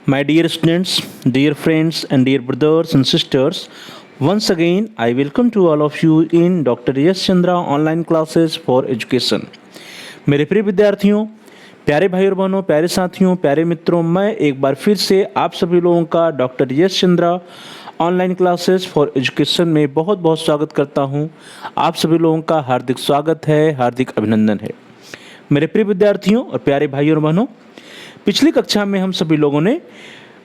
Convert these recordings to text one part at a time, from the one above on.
My dear students, dear friends, and dear brothers and sisters, once again I welcome to all of you in Dr. Yash Chandra online classes for education. मेरे प्रिय विद्यार्थियों, प्यारे भाई और बहनों, प्यारे साथियों, प्यारे मित्रों, मैं एक बार फिर से आप सभी लोगों का doctor Yash Chandra online classes for education में बहुत बहुत स्वागत करता हूं। आप सभी लोगों का हार्दिक स्वागत है, हार्दिक अभिनंदन है। मेरे प्रिय विद्यार्थियों और प्यारे भाई और बहनों, पिछली कक्षा में हम सभी लोगों ने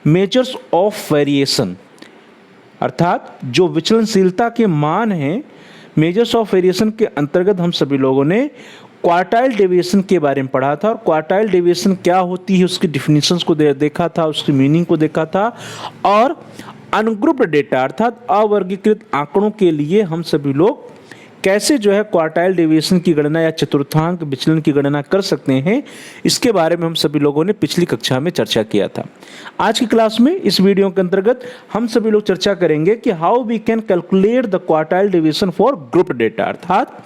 मेजर्स ऑफ वेरिएशन अर्थात जो विचलनशीलता के मान हैं, मेजर्स ऑफ वेरिएशन के अंतर्गत हम सभी लोगों ने क्वार्टाइल डेविएशन के बारे में पढ़ा था और क्वार्टाइल डेविएशन क्या होती है उसकी डिफिनीशंस को देखा था, उसकी मीनिंग को देखा था और अनग्रुप्ड डेटा अर्थात अवर्गीकृत आंकड़ों के लिए हम सभी लोग कैसे क्वार्टाइल डेविएशन की गणना या चतुर्थांक विचलन की गणना कर सकते हैं, इसके बारे में हम सभी लोगों ने पिछली कक्षा में चर्चा किया था। आज की क्लास में इस वीडियो के अंतर्गत हम सभी लोग चर्चा करेंगे कि how we can calculate the quartile deviation for group data अर्थात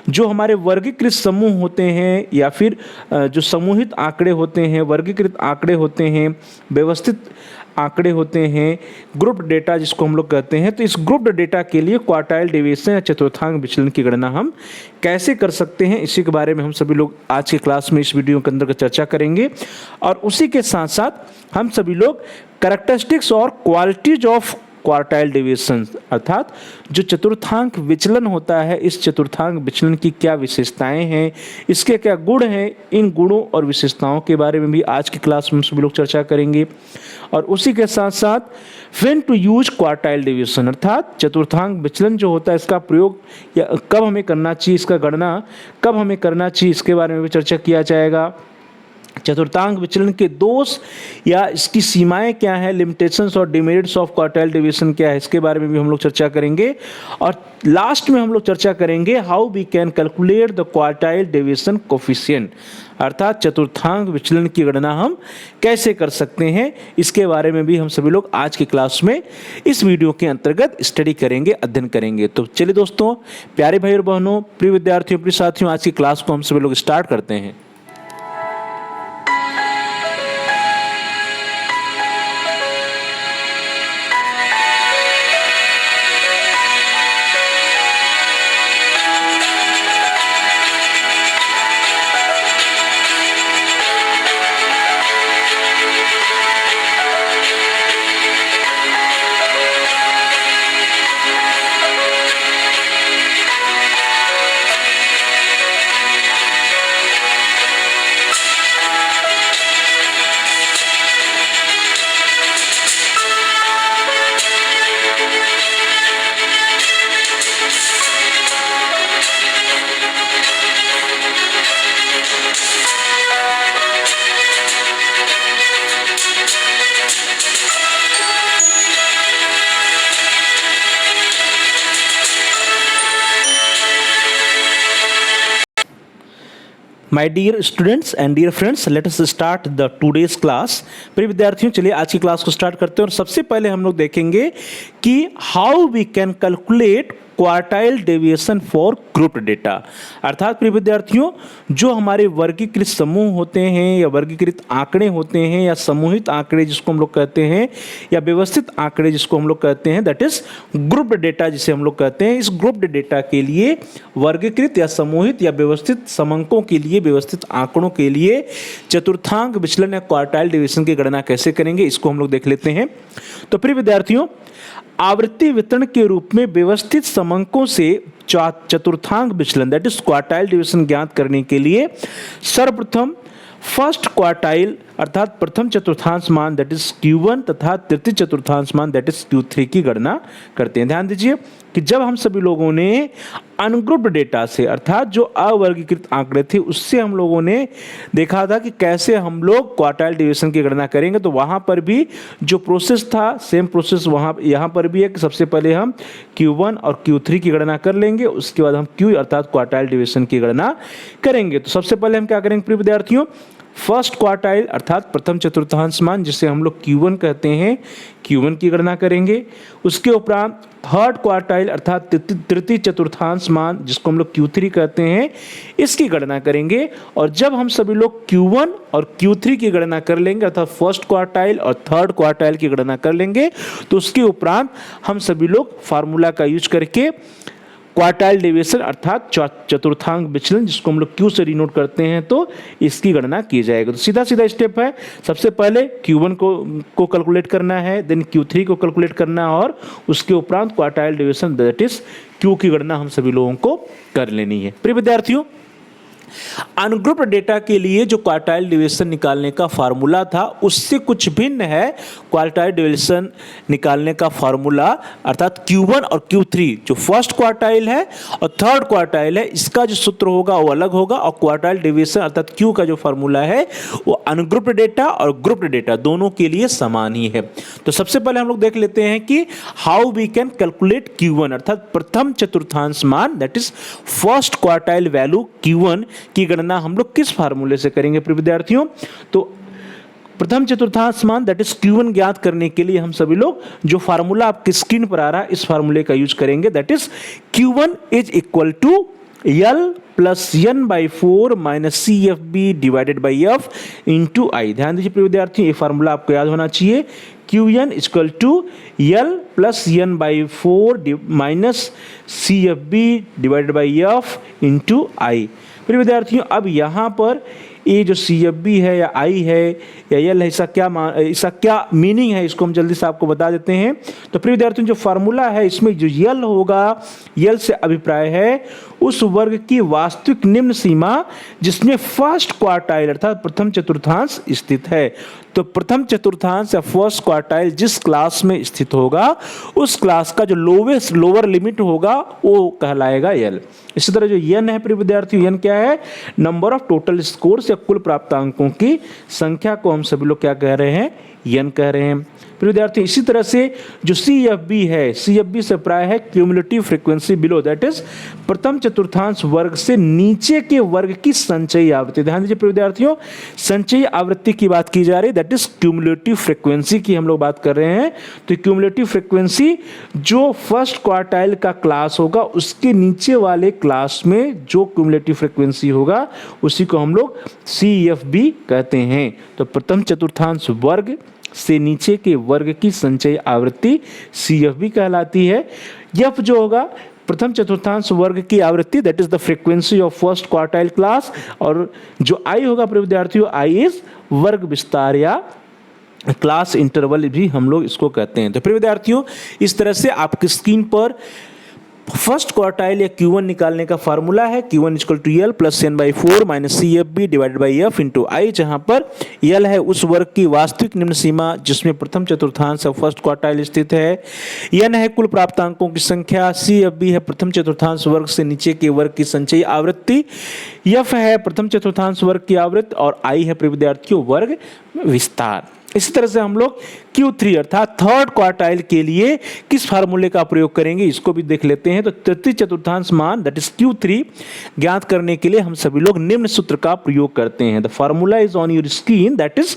जो हमारे वर्गीकृत समूह होते हैं या फिर जो समूहित आंकड़े होते हैं, वर्गीकृत आंकड़े होते हैं, व्यवस्थित आंकड़े होते हैं, ग्रुप डेटा जिसको हम लोग कहते हैं। तो इस ग्रुप डेटा के लिए क्वार्टाइल डेविएशन या चतुर्थांक विचलन की गणना हम कैसे कर सकते हैं, इसी के बारे में हम सभी लोग आज की क्लास में इस वीडियो के अंदर चर्चा करेंगे। और उसी के साथ साथ हम सभी लोग कैरेक्टरिस्टिक्स और क्वालिटीज ऑफ क्वार्टाइल डेविएशन अर्थात जो चतुर्थांक विचलन होता है, इस चतुर्थांक विचलन की क्या विशेषताएं हैं, इसके क्या गुण हैं, इन गुणों और विशेषताओं के बारे में भी आज की क्लास में सभी लोग चर्चा करेंगे। और उसी के साथ साथ when to use quartile deviation अर्थात चतुर्थांक विचलन जो होता है इसका प्रयोग या कब हमें करना चाहिए, इसका गणना कब हमें करना चाहिए, इसके बारे में भी चर्चा किया जाएगा। चतुर्थांक विचलन के दोष या इसकी सीमाएं क्या है, लिमिटेशंस और डिमेरिट्स ऑफ क्वार्टाइल डेविएशन क्या है, इसके बारे में भी हम लोग चर्चा करेंगे। और लास्ट में हम लोग चर्चा करेंगे how we can calculate the quartile deviation coefficient अर्थात चतुर्थांक विचलन की गणना हम कैसे कर सकते हैं, इसके बारे में भी हम सभी लोग आज की क्लास में इस वीडियो के अंतर्गत स्टडी करेंगे, अध्ययन करेंगे। तो चलिए दोस्तों, प्यारे भाई और बहनों, प्रिय विद्यार्थियों, प्रिय साथियों, आज की क्लास को हम सभी लोग स्टार्ट करते हैं। My dear students and dear friends, let us start the today's class. प्रिय विद्यार्थियों, चलिए आज की क्लास को स्टार्ट करते हैं और सबसे पहले हम लोग देखेंगे कि how we can calculate quartile deviation for group data अर्थात प्रिय विद्यार्थियों जो हमारे वर्गीकृत समूह होते हैं या वर्गीकृत आंकड़े होते हैं या समूहित आंकड़े जिसको हम लोग कहते हैं या व्यवस्थित आंकड़े जिसको हम लोग कहते हैं, दैट इज ग्रुप डेटा जिसे हम लोग कहते हैं। इस ग्रुप डेटा के लिए वर्गीकृत या समूहित या व्यवस्थित समंकों के लिए, व्यवस्थित आंकड़ों के लिए चतुर्थांक विचलन या क्वार्टाइल डेविएशन की गणना कैसे करेंगे, इसको हम लोग देख लेते हैं। तो प्रिय विद्यार्थियों, आवृत्ति वितरण के रूप में व्यवस्थित समंकों से चतुर्थांक विचलन दैट इज क्वार्टाइल डेविएशन ज्ञात करने के लिए सर्वप्रथम फर्स्ट क्वार्टाइल अर्थात प्रथम चतुर्थांश मान दैट इज Q1 तथा तृतीय चतुर्थांश मान दैट इज Q3 की गणना करते हैं। ध्यान दीजिए कि जब हम सभी लोगों ने अनग्रुप्ड डेटा से अर्थात जो अवर्गीकृत आंकड़े थे उससे हम लोगों ने देखा था कि कैसे हम लोग क्वार्टाइल डेविएशन की गणना करेंगे, तो वहां पर भी जो प्रोसेस था सेम प्रोसेस यहाँ पर भी है कि सबसे पहले हम Q1 और Q3 की गणना कर लेंगे, उसके बाद हम Q अर्थात क्वार्टाइल डेविएशन की गणना करेंगे। तो सबसे पहले हम क्या करेंगे प्रिय विद्यार्थियों, फर्स्ट क्वार्टाइल अर्थात प्रथम चतुर्थांश मान जिसे हम लोग Q1 कहते हैं, Q1 की गणना करेंगे। उसके उपरांत थर्ड क्वार्टाइल अर्थात तृतीय चतुर्थांश मान जिसको हम लोग Q3 कहते हैं, इसकी गणना करेंगे। और जब हम सभी लोग Q1 और Q3 की गणना कर लेंगे अर्थात फर्स्ट क्वार्टाइल और थर्ड क्वार्टाइल की गणना कर लेंगे, तो उसके उपरांत हम सभी लोग फार्मूला का यूज करके क्वार्टाइल डेविएशन अर्थात चतुर्थांश विचलन जिसको हम लोग Q से डिनोट करते हैं, तो इसकी गणना की जाएगी। तो सीधा सीधा स्टेप है, सबसे पहले Q1 को कैलकुलेट करना है, देन Q3 को कैलकुलेट करना है और उसके उपरांत quartile deviation that is Q की गणना हम सभी लोगों को कर लेनी है। प्रिय विद्यार्थियों, अनग्रुप्ड डेटा के लिए जो क्वार्टाइल डेविएशन निकालने का फार्मूला था उससे कुछ भिन्न है क्वार्टाइल डेविएशन निकालने का फार्मूला अर्थात Q1 और Q3 जो फर्स्ट क्वार्टाइल है और थर्ड क्वार्टाइल है, इसका जो सूत्र होगा वो अलग होगा और क्वार्टाइल डेविएशन अर्थात Q का जो फार्मूला है वो अनग्रुप्ड डेटा और ग्रुप्ड डेटा दोनों के लिए समान ही है। तो सबसे पहले हम लोग देख लेते हैं कि how we can calculate Q1 अर्थात प्रथम चतुर्थांश मान that is first quartile value Q1 की गणना हम लोग किस फार्मूले से करेंगे। प्रिय विद्यार्थियों, तो प्रथम चतुर्थांश मान दैट इज Q1 ज्ञात करने के लिए हम सभी लोग जो फार्मूला आपकी स्क्रीन पर आ रहा है इस फार्मूले का यूज करेंगे, that is Q1 is equal to L plus N/4 minus CFB divided by F into i. ध्यान दीजिए प्रिय विद्यार्थियों, ये फार्मूला आपको याद होना चाहिए। Qn equal to L plus N/4 minus CFB divided by F into i. प्रिय विद्यार्थियों, अब यहाँ पर ये जो CFB है या I है या L है, इसका क्या मीनिंग है इसको हम जल्दी से आपको बता देते हैं। तो प्रिय विद्यार्थियों, जो फार्मूला है इसमें जो L होगा, L से अभिप्राय है उस वर्ग की वास्तविक निम्न सीमा जिसमें फर्स्ट क्वार्टाइल अर्थात प्रथम चतुर्थांश स्थित है। तो प्रथम चतुर्थांश या फर्स्ट क्वार्टाइल जिस क्लास में स्थित होगा उस क्लास का जो लोअर लिमिट होगा वो कहलाएगा L। इसी तरह जो N है प्रिय विद्यार्थियों, N क्या है? नंबर ऑफ टोटल स्कोर्स या कुल प्राप्तांकों की संख्या को हम सभी लोग क्या कह रहे हैं? N कह रहे हैं। प्रिय विद्यार्थी, इसी तरह से जो CFB है, CFB से प्राय है cumulative frequency below that is प्रथम चतुर्थांश वर्ग से नीचे के वर्ग की संचयी आवृत्ति। ध्यान दीजिए प्रिय विद्यार्थियों, संचयी आवृत्ति की बात की जा रही है, दैट इज क्यूमुलेटिव फ्रीक्वेंसी की हम लोग बात कर रहे हैं। तो क्यूमुलेटिव फ्रीक्वेंसी जो फर्स्ट क्वार्टाइल का क्लास होगा उसके नीचे वाले क्लास में जो क्यूमुलेटिव फ्रीक्वेंसी होगा उसी को हम लोग CFB कहते हैं। तो प्रथम चतुर्थांश वर्ग से नीचे के वर्ग की संचयी आवृत्ति CFB कहलाती है। F जो होगा प्रथम चतुर्थांश वर्ग की आवृत्ति that is the frequency of first quartile class, और जो I होगा प्रिय विद्यार्थियों, I इज वर्ग विस्तार या क्लास इंटरवल भी हम लोग इसको कहते हैं। तो प्रिय विद्यार्थियों, इस तरह से आपकी स्क्रीन पर फर्स्ट क्वार्टाइल या Q1 निकालने का फार्मूला है Q1 equal to L plus N/4 minus CFB divided by F into i, जहां पर L है उस वर्ग की वास्तविक निम्न सीमा जिसमें प्रथम चतुर्थांश या फर्स्ट क्वार्टाइल स्थित है, N है कुल प्राप्तांकों की संख्या, CFB है प्रथम चतुर्थांश वर्ग से नीचे के वर्ग की संचयी आवृत्ति, F है प्रथम चतुर्थांश वर्ग की आवृत्ति और I है प्रिय विद्यार्थियों वर्ग विस्तार। इसी तरह से हम लोग Q3 अर्थात थर्ड क्वार्टाइल के लिए किस फार्मूले का प्रयोग करेंगे इसको भी देख लेते हैं। तो तृतीय चतुर्थांश मान दैट इज Q3 ज्ञात करने के लिए हम सभी लोग निम्न सूत्र का प्रयोग करते हैं। The formula is on your screen, that is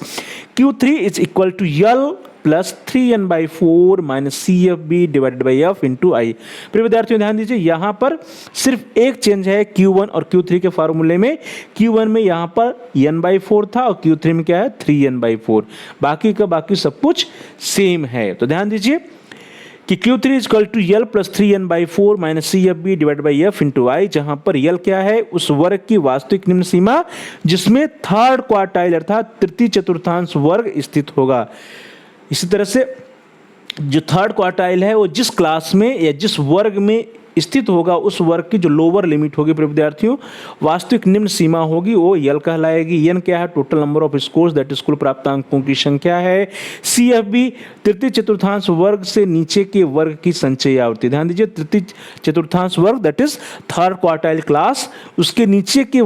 Q3 is equal to L plus 3N/4 minus CFB divided by F into i. प्रिय विद्यार्थियों ध्यान दीजिए, यहाँ पर सिर्फ एक चेंज है Q1 और Q3 के फार्मूले में। Q1 में यहाँ पर N/4 था और Q3 में क्या है 3N/4, बाकी का बाकी सब कुछ सेम है। तो ध्यान दीजिए कि Q3 is equal to L plus 3N/4 minus CFB divided by F into i, जहां पर L क्या है उस वर्ग की वास्तविक निम्न सीमा जिसमें थर्ड क्वार्टाइल अर्थात तृतीय चतुर्थांश वर्ग स्थित होगा। इसी तरह से जो थर्ड क्वार्टाइल है वो जिस क्लास में या जिस वर्ग में स्थित होगा उस वर्ग की जो लोअर लिमिट होगी प्रिय विद्यार्थियों, वास्तविक निम्न सीमा होगी, वो L कहलाएगी। N क्या है? Total number of scores that is कुल प्राप्तांकों की संख्या है। CFB तृतीय चतुर्थांश वर्ग से नीचे के वर्ग की संचयी आवृत्ति। ध्यान दीजिए, तृतीय चतुर्थांश वर्ग that is third quartile class, उसके नीचे के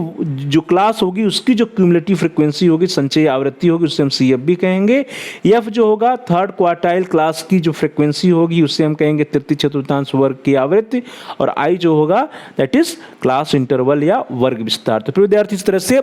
जो क्लास होगी उसकी जो क्यूमुलेटिव फ्रीक्वेंसी होगी, संचयी आवृत्ति होगी, उससे हम CFB कहेंगे। F जो होगा थर्ड क्वार्टाइल क्लास की जो फ्रीक्वेंसी होगी उससे हम कहेंगे तृतीय चतुर्थांश वर्ग की आवृत्ति, और आई जो होगा दैट इज क्लास इंटरवल या वर्ग विस्तार। तो फिर विद्यार्थी इस तरह से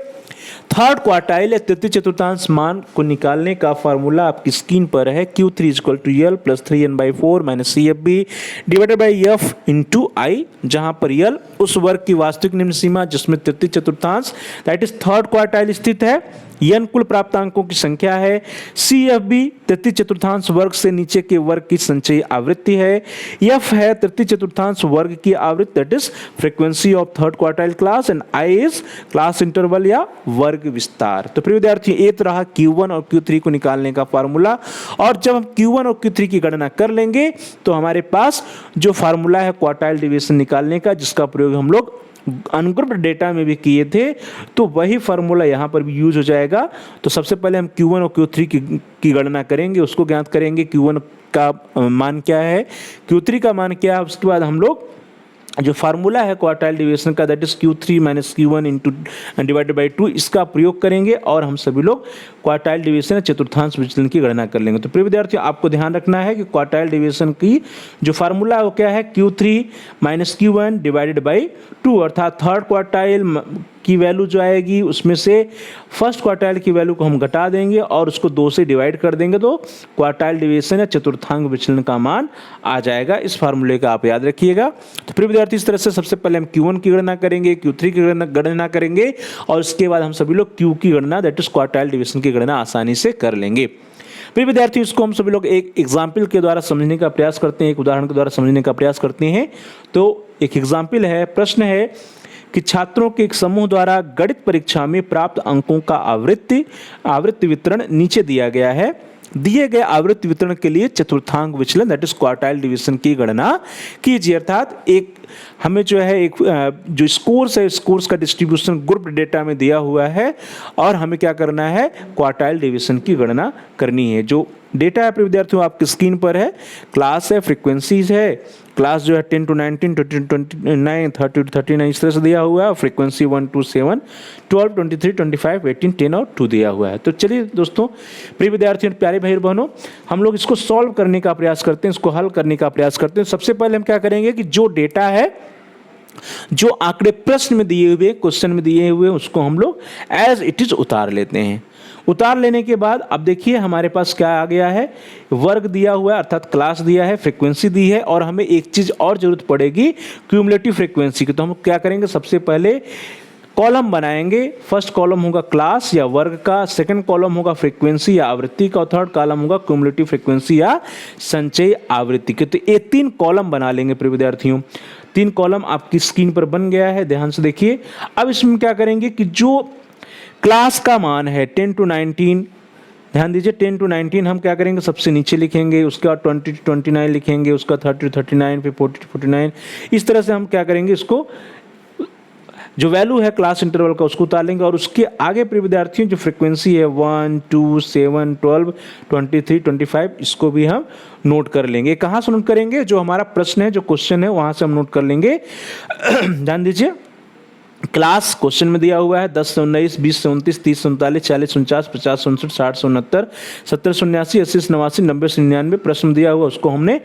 थर्ड क्वार्टाइल या तृतीय चतुर्थांश मान को निकालने का फार्मूला आपकी स्क्रीन पर है। Q3 equal to L plus 3n/4 minus CFB divided by F into i, जहां पर L उस वर्ग की वास्तविक निम्न सीमा जिसमें तृतीय चतुर्थांश दैट इज थर्ड क्वार्टाइल स्थित है। n कुल प्राप्तांकों की संख्या है। CFB तृतीय चतुर्थांश वर्ग से नीचे के वर्ग की संचयी आवृत्ति है। F है तृतीय चतुर्थांश वर्ग की आवृत्ति that is frequency of third quartile class and I is class interval या वर्ग विस्तार। तो प्रिय विद्यार्थी ये तो रहा Q1 और Q3 को निकालने का फार्मूला। और जब हम Q1 और Q3 की गणना कर लेंगे तो हमारे पास जो फार्मूला है क्वार्टाइल डिवीजन निकालने का, जिसका प्रयोग हम लोग अनग्रुप्ड डेटा में भी किए थे, तो वही फार्मूला यहाँ पर भी यूज हो जाएगा। तो सबसे पहले हम Q1 और Q3 की गणना करेंगे, उसको ज्ञात करेंगे Q1 का मान क्या है, Q3 का मान क्या है। उसके बाद हम लोग जो फार्मूला है क्वार्टाइल डिवीजन का that is Q3 minus Q1 into divided by 2, इसका प्रयोग करेंगे और हम सभी लोग क्वार्टाइल डिवीजन चतुर्थांश विचलन की गणना कर लेंगे। तो प्रिय विद्यार्थियों आपको ध्यान रखना है कि क्वार्टाइल डिवीजन की जो फार्मूला है वो क्या है, Q3 minus Q1 divided by 2, अर्थात थर्ड क्वार्टाइल की वैल्यू जो आएगी उसमें से फर्स्ट क्वार्टाइल की वैल्यू को हम घटा देंगे और उसको 2 से डिवाइड कर देंगे, तो क्वार्टाइल डिवीजन या चतुर्थांश विचलन का मान आ जाएगा। इस फार्मूले का आप याद रखिएगा। तो फिर विद्यार्थी इस तरह से सबसे पहले हम Q1 की गणना करेंगे, Q3 की गणना करेंगे और उसके बाद हम सभी लोग Q की गणना दैट इज क्वार्टाइल डिवीजन की गणना आसानी से कर लेंगे। फिर विद्यार्थी इसको हम सभी लोग एक एग्जाम्पल के द्वारा समझने का प्रयास करते हैं, एक उदाहरण के द्वारा समझने का प्रयास करते हैं। तो एक एग्जाम्पल है, प्रश्न है कि छात्रों के एक समूह द्वारा गणित परीक्षा में प्राप्त अंकों का आवृत्ति वितरण नीचे दिया गया है। दिए गए आवृत्ति वितरण के लिए चतुर्थांश विचलन दैट इज क्वार्टाइल डिवीजन की गणना कीजिए। अर्थात एक हमें जो है एक जो स्कोर्स है, स्कोर्स का डिस्ट्रीब्यूशन ग्रुप डेटा में दिया हुआ है और हमें क्या करना है, क्वार्टाइल डिवीजन की गणना करनी है। जो डेटा है विद्यार्थियों आपकी स्क्रीन पर है, क्लास है, फ्रीक्वेंसीज है, क्लास जो है 10 to 19, 20 to 29, 30 to 39 इस तरह से दिया हुआ है। फ्रीक्वेंसी 1 to 7, 12, 23, 25, 18, 10 और 2 दिया हुआ है। तो चलिए दोस्तों, प्रिय विद्यार्थियों, प्यारे भाई बहनों, हम लोग इसको सॉल्व करने का प्रयास करते हैं, इसको हल करने का प्रयास करते हैं। सबसे पहले हम क्या करेंगे कि जो डेटा है, जो आंकड़े प्रश्न में दिए हुए, क्वेश्चन में दिए हुए, उसको हम लोग एज इट इज उतार लेते हैं। उतार लेने के बाद अब देखिए हमारे पास क्या आ गया है, वर्ग दिया हुआ है अर्थात क्लास दिया है, फ्रीक्वेंसी दी है और हमें एक चीज और जरूरत पड़ेगी क्यूमुलेटिव फ्रीक्वेंसी की। तो हम क्या करेंगे, सबसे पहले कॉलम बनाएंगे। फर्स्ट कॉलम होगा क्लास या वर्ग का, सेकंड कॉलम होगा फ्रीक्वेंसी या आवृत्ति का और थर्ड कॉलम होगा क्यूमुलेटिव फ्रीक्वेंसी या संचयी आवृत्ति के। तो ये 3 कॉलम बना लेंगे प्रिय विद्यार्थियों। 3 कॉलम आपकी स्क्रीन पर बन गया है, ध्यान से देखिए। अब इसमें क्या करेंगे कि जो क्लास का मान है 10 to 19, ध्यान दीजिए 10 to 19 हम क्या करेंगे, सबसे नीचे लिखेंगे, उसके बाद 20 to 29 लिखेंगे, उसका 30 to 39, फिर 40 to 49, इस तरह से हम क्या करेंगे, इसको जो वैल्यू है क्लास इंटरवल का उसको उतार लेंगे। और उसके आगे प्रिय विद्यार्थियों जो फ्रीक्वेंसी है 1, 2, 7, 12, 23, 25 इसको भी हम नोट कर लेंगे। कहाँ से नोट करेंगे, जो हमारा प्रश्न है, जो क्वेश्चन है वहाँ से हम नोट कर लेंगे। ध्यान दीजिए, क्लास क्वेश्चन में दिया हुआ है 10 से 19, 20 से 29, 30 से 39, 40 से 49, 50 से 59, 60 से 69, 70 से 89, 80 से 89, 90 से 99 प्रश्न दिया हुआ, उसको हमने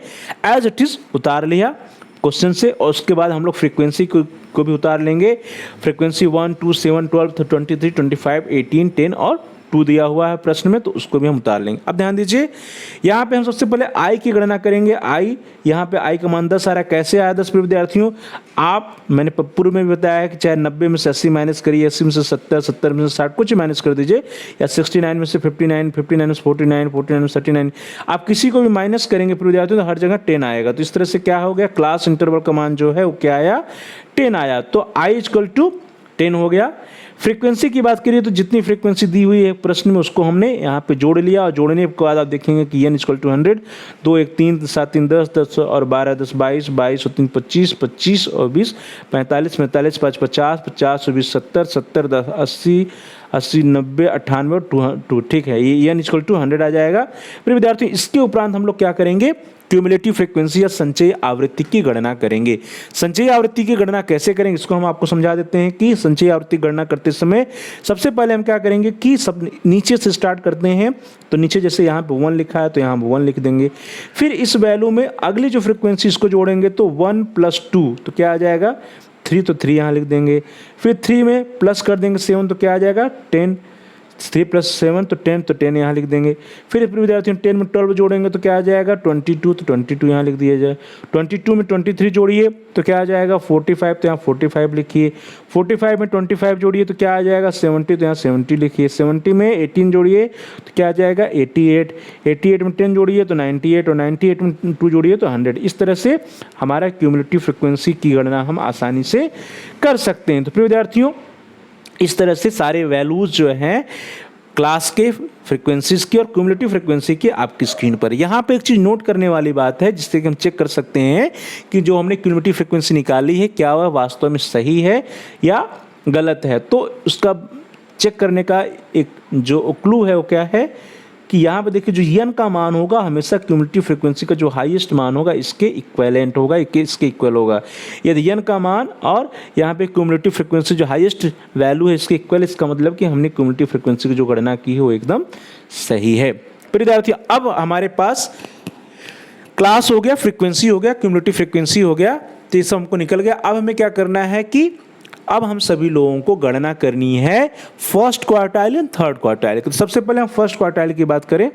एज इट इज उतार लिया क्वेश्चन से। और उसके बाद हम लोग फ्रीक्वेंसी को भी उतार लेंगे। फ्रीक्वेंसी 1, 2, 7, 12, 23, 25, 18, 10 और 2 दिया हुआ है प्रश्न में, तो उसको भी हम उतार लेंगे। अब ध्यान दीजिए, यहाँ पे हम सबसे पहले आई की गणना करेंगे। आई, यहाँ पे आई का मान 10 आ रहा है। कैसे आया 10 विद्यार्थियों, आप मैंने पूर्व में भी बताया है कि चाहे 90 में से 80 माइनस करिए, 80 में से 70, 70 में से 60 कुछ माइनस कर दीजिए, या 69 में से 59, 59 में से 49, 49 में से 39, आप किसी को भी माइनस करेंगे विद्यार्थियों तो हर जगह 10 आएगा। तो इस तरह से क्या हो गया, क्लास इंटरवल का मान जो है वो क्या आया, 10 आया। तो आई इक्वल टू 10 हो गया। फ्रीक्वेंसी की बात करिए तो जितनी फ्रीक्वेंसी दी हुई है प्रश्न में उसको हमने यहाँ पे जोड़ लिया, और जोड़ने के बाद आप देखेंगे कि n इक्वल टू 100, 2 1 3 7 3 10 10 और 12 10 22 22 और 3 25 25 और 20 45 45 5 50 50 और 20 70 70 10 80 80, 90, 98 और 2, ठीक है, ये n इक्वल टू 100 आ जाएगा। फिर विद्यार्थियों इसके उपरांत हम लोग क्या करेंगे, क्यूमुलेटिव फ्रीक्वेंसी या संचयी आवृत्ति की गणना करेंगे। संचयी आवृत्ति की गणना कैसे करेंगे इसको हम आपको समझा देते हैं कि संचयी आवृत्ति गणना करते समय सबसे पहले हम क्या करेंगे कि सब नीचे से स्टार्ट करते हैं। तो नीचे जैसे यहाँ पे 1 लिखा है तो यहाँ 1 लिख देंगे। फिर इस वैल्यू में अगली जो फ्रीक्वेंसी इसको जोड़ेंगे तो 1 + 2 तो क्या आ जाएगा 3, तो 3 यहाँ लिख देंगे। फिर 3 में प्लस कर देंगे 7 तो क्या आ जाएगा 10, 3 + 7 तो 10, तो 10 यहाँ लिख देंगे। फिर विद्यार्थियों 10 में 12 जोड़ेंगे तो क्या आ जाएगा 22, तो 22 यहाँ लिख दिया जाए। 22 में 23 जोड़िए तो क्या आ जाएगा 45, तो यहाँ 45 लिखिए। 45 में 25 जोड़िए तो क्या आ जाएगा 70, तो यहाँ 70 लिखिए। 70 में 18 जोड़िए तो क्या आ जाएगा 88। 88 में 10 जोड़िए तो 98, और 98 में 2 जोड़िए तो 100। इस तरह से हमारा क्यूमुलेटिव फ्रिक्वेंसी की गणना हम आसानी से कर सकते हैं। तो फिर विद्यार्थियों इस तरह से सारे वैल्यूज जो हैं क्लास के फ्रीक्वेंसीज की और क्यूमुलेटिव फ्रीक्वेंसी की आपकी स्क्रीन पर। यहाँ पे एक चीज़ नोट करने वाली बात है जिससे कि हम चेक कर सकते हैं कि जो हमने क्यूमुलेटिव फ्रीक्वेंसी निकाली है क्या वह वास्तव में सही है या गलत है। तो उसका चेक करने का एक जो क्लू है वो क्या है कि यहाँ पे देखिए जो n का मान होगा हमेशा क्यूमुलेटिव फ्रीक्वेंसी का जो हाईएस्ट मान होगा इसके इक्विवेलेंट होगा, इसके इक्वल होगा। यदि n का मान और यहाँ पे क्यूमुलेटिव फ्रीक्वेंसी जो हाईएस्ट वैल्यू है इसके इक्वल, इसका मतलब कि हमने क्यूमुलेटिव फ्रीक्वेंसी की जो गणना की है वो एकदम सही है। फिर विद्यार्थियों अब हमारे पास क्लास हो गया, फ्रीक्वेंसी हो गया, क्यूमुलेटिव फ्रीक्वेंसी हो गया, तो ये सब हमको निकल गया। अब हमें क्या करना है कि अब हम सभी लोगों को गणना करनी है first quartile and third quartile. तो सबसे पहले हम फर्स्ट क्वार्टाइल की बात करें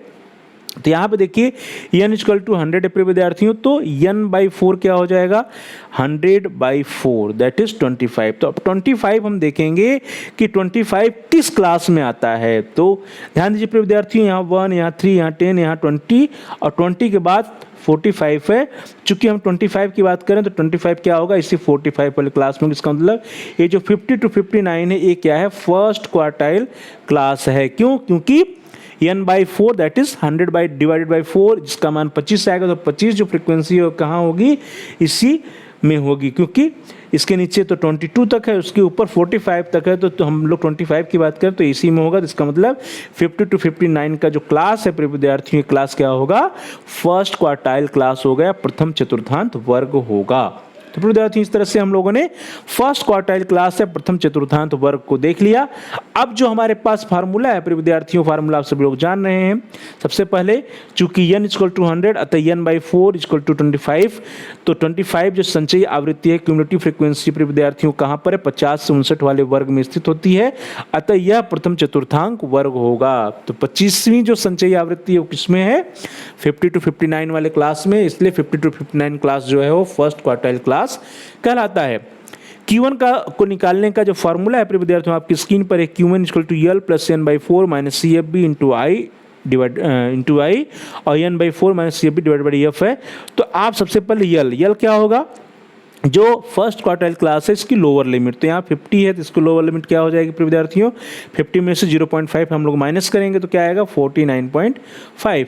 तो यहाँ पे देखिए n = 100 प्रिय विद्यार्थियों, तो n/4 क्या हो जाएगा 100/4 दैट इज 25। तो अब 25 हम देखेंगे कि 25 किस क्लास में आता है। तो ध्यान दीजिए प्रिय विद्यार्थियों, यहाँ 1, यहाँ 3, यहाँ 10, यहाँ 20 और 20 के बाद 45 है। चूंकि हम 25 की बात करें तो 25 क्या होगा इसी 45 वाले क्लास में। इसका मतलब ये जो 50 to 59 है ये क्या है फर्स्ट क्वार्टाइल क्लास है। क्यों? क्योंकि n/4 दैट इज 100/4 जिसका मान 25 आएगा, तो 25 जो फ्रीक्वेंसी है कहाँ होगी इसी में होगी। क्योंकि इसके नीचे तो 22 तक है, उसके ऊपर 45 तक है, तो हम लोग 25 की बात करें तो इसी में होगा। तो इसका मतलब 50 to 59 का जो क्लास है विद्यार्थियों, क्लास क्या होगा फर्स्ट क्वार्टाइल क्लास हो गया, प्रथम चतुर्थांत वर्ग होगा। तो विद्यार्थियों इस तरह से हम लोगों ने फर्स्ट क्वार्टाइल क्लास है प्रथम चतुर्थांत वर्ग को देख लिया। अब जो हमारे पास फार्मूला है विद्यार्थियों, फार्मूला आप सभी लोग जान रहे हैं। सबसे पहले चूंकि n = 100 अतः n/4 = 25, तो 25 जो संचयी आवृत्ति है क्यूमुलेटिव फ्रीक्वेंसी विद्यार्थियों कहाँ पर है 50 से 59 वाले वर्ग में स्थित होती है, अतः यह प्रथम चतुर्थांक वर्ग होगा। तो 25वीं जो संचयी आवृत्ति है वो किसमें है 50 to 59 वाले क्लास में, इसलिए 50 to 59 क्लास जो है वो फर्स्ट क्वार्टाइल क्लास कहलाता है। Q1 को निकालने का जो फॉर्मूला है विद्यार्थियों आपकी स्क्रीन पर है, Q1 = L + n/4 - CFB × I और n/4 - CFB / F है। तो आप सबसे पहले L क्या होगा जो फर्स्ट क्वार्टाइल क्लास है इसकी लोअर लिमिट, तो यहाँ 50 है तो इसको लोअर लिमिट क्या हो जाएगी विद्यार्थियों 50 में से 0.5 हम लोग माइनस करेंगे तो क्या आएगा 49.5।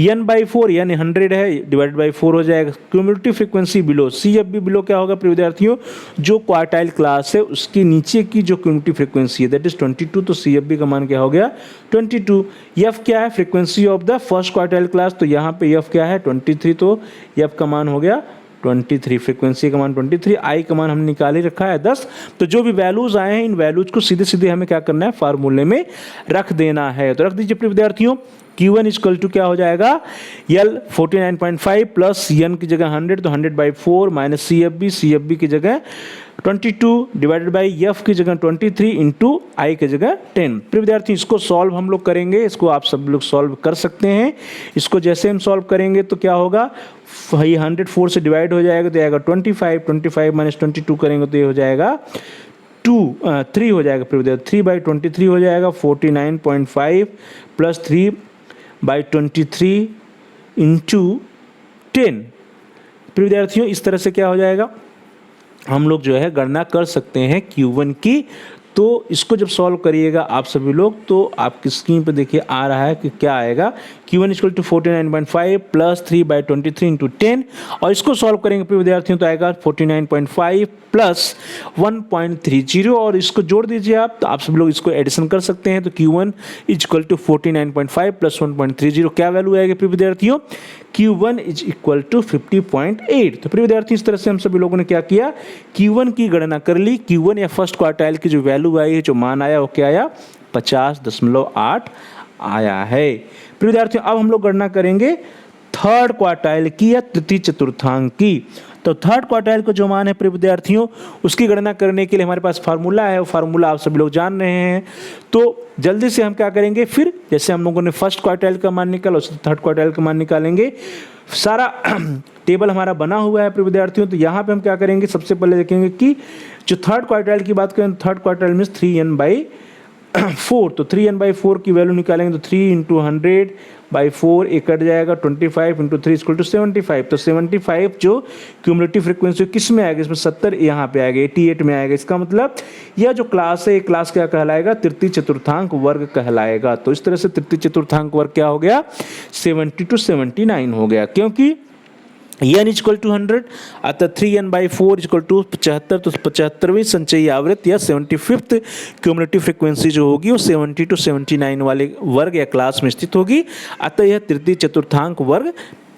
n/4 यानी 100 है /4 हो जाएगा। Cumulative frequency below CFB below क्या होगा विद्यार्थियों जो क्वार्टाइल क्लास है उसकी नीचे की जो क्यूमुलेटिव फ्रीक्वेंसी है दैट इज 22, तो CFB का मान क्या हो गया 22। F क्या है frequency of the first quartile class, तो यहाँ पे F क्या है 23, तो F का मान हो गया 23, फ्रीक्वेंसी का मान 23, आई का मान हमने निकाल ही रखा है 10। तो जो भी वैल्यूज आए हैं इन वैल्यूज को सीधे सीधे हमें क्या करना है फार्मूले में रख देना है। तो रख दीजिए प्रिय विद्यार्थियों, Q1 = क्या हो जाएगा L 49.5 प्लस n की जगह 100 तो 100/4 माइनस CFB की जगह 22 डिवाइडेड बाई F की जगह 23 इंटू I की जगह 10। फिर विद्यार्थी इसको सॉल्व हम लोग करेंगे, इसको आप सब लोग सॉल्व कर सकते हैं। इसको जैसे हम सॉल्व करेंगे तो क्या होगा 104 से डिवाइड हो जाएगा तो आएगा 25 माइनस 22 करेंगे तो ये हो जाएगा 3 हो जाएगा। फिर विद्यार्थी 3/23 हो जाएगा 49.5 प्लस 3/23 इंटू 10। फिर विद्यार्थियों इस तरह से क्या हो जाएगा हम लोग जो है गणना कर सकते हैं Q1 की। तो इसको जब सॉल्व करिएगा आप सभी लोग, तो आपकी स्क्रीन पे देखिए आ रहा है कि क्या आएगा, Q1 equal to 49.5 plus 3/23 into 10, और इसको सॉल्व करेंगे प्रिय विद्यार्थियों तो आएगा 49.5 प्लस 1.30, और इसको जोड़ दीजिए आप, तो आप सभी लोग इसको एडिशन कर सकते हैं। तो Q1 इक्वल टू 49.5 प्लस 1.30 क्या वैल्यू आएगी प्रिय विद्यार्थियों, Q1 इज इक्वल टू 50.8। तो प्रिय विद्यार्थी इस तरह से हम सभी लोगों ने क्या किया, Q1 की गणना कर ली। Q1 या फर्स्ट क्वार्टाइल की जो वैल्यू आई है, जो मान आया वो क्या आया, 50.8 आया है। प्रिय विद्यार्थियों अब हम लोग गणना करेंगे थर्ड क्वार्टाइल की या तृतीय चतुर्थांक की। तो थर्ड क्वार्टाइल को जो मान है प्रिय विद्यार्थियों, उसकी गणना करने के लिए हमारे पास फार्मूला है, वो फार्मूला आप सभी लोग जान रहे हैं। तो जल्दी से हम क्या करेंगे, फिर जैसे हम लोगों ने फर्स्ट क्वार्टाइल का मान निकाला, उससे थर्ड क्वार्टाइल का मान निकालेंगे। सारा टेबल हमारा बना हुआ है प्रिय विद्यार्थियों। तो यहाँ पे हम क्या करेंगे, सबसे पहले देखेंगे कि जो थर्ड क्वार्टाइल की बात करें, थर्ड क्वार्टाइल मीन्स 3n/4। तो 3n/4 की वैल्यू निकालेंगे तो 3 × 100/4 एक कट जाएगा, 25 × 3 इक्वल टू 75। तो 75 जो क्यूमुलेटिव फ्रीक्वेंसी किस में आएगा, इसमें 70 यहाँ पे आएगा, 88 में आएगा। इसका मतलब यह जो क्लास है, ये क्लास क्या कहलाएगा, तृतीय चतुर्थांक वर्ग कहलाएगा। तो इस तरह से तृतीय चतुर्थांक वर्ग क्या हो गया, 70 to 79 हो गया, क्योंकि n इक्वल टू 100, अतः 3n/4 इक्वल टू 75। तो 75वीं संचयी आवृत्ति या 75th क्यूमुलेटिव फ्रीक्वेंसी जो होगी वो 70 to 79 वाले वर्ग या क्लास में स्थित होगी, अतः यह तृतीय चतुर्थांक वर्ग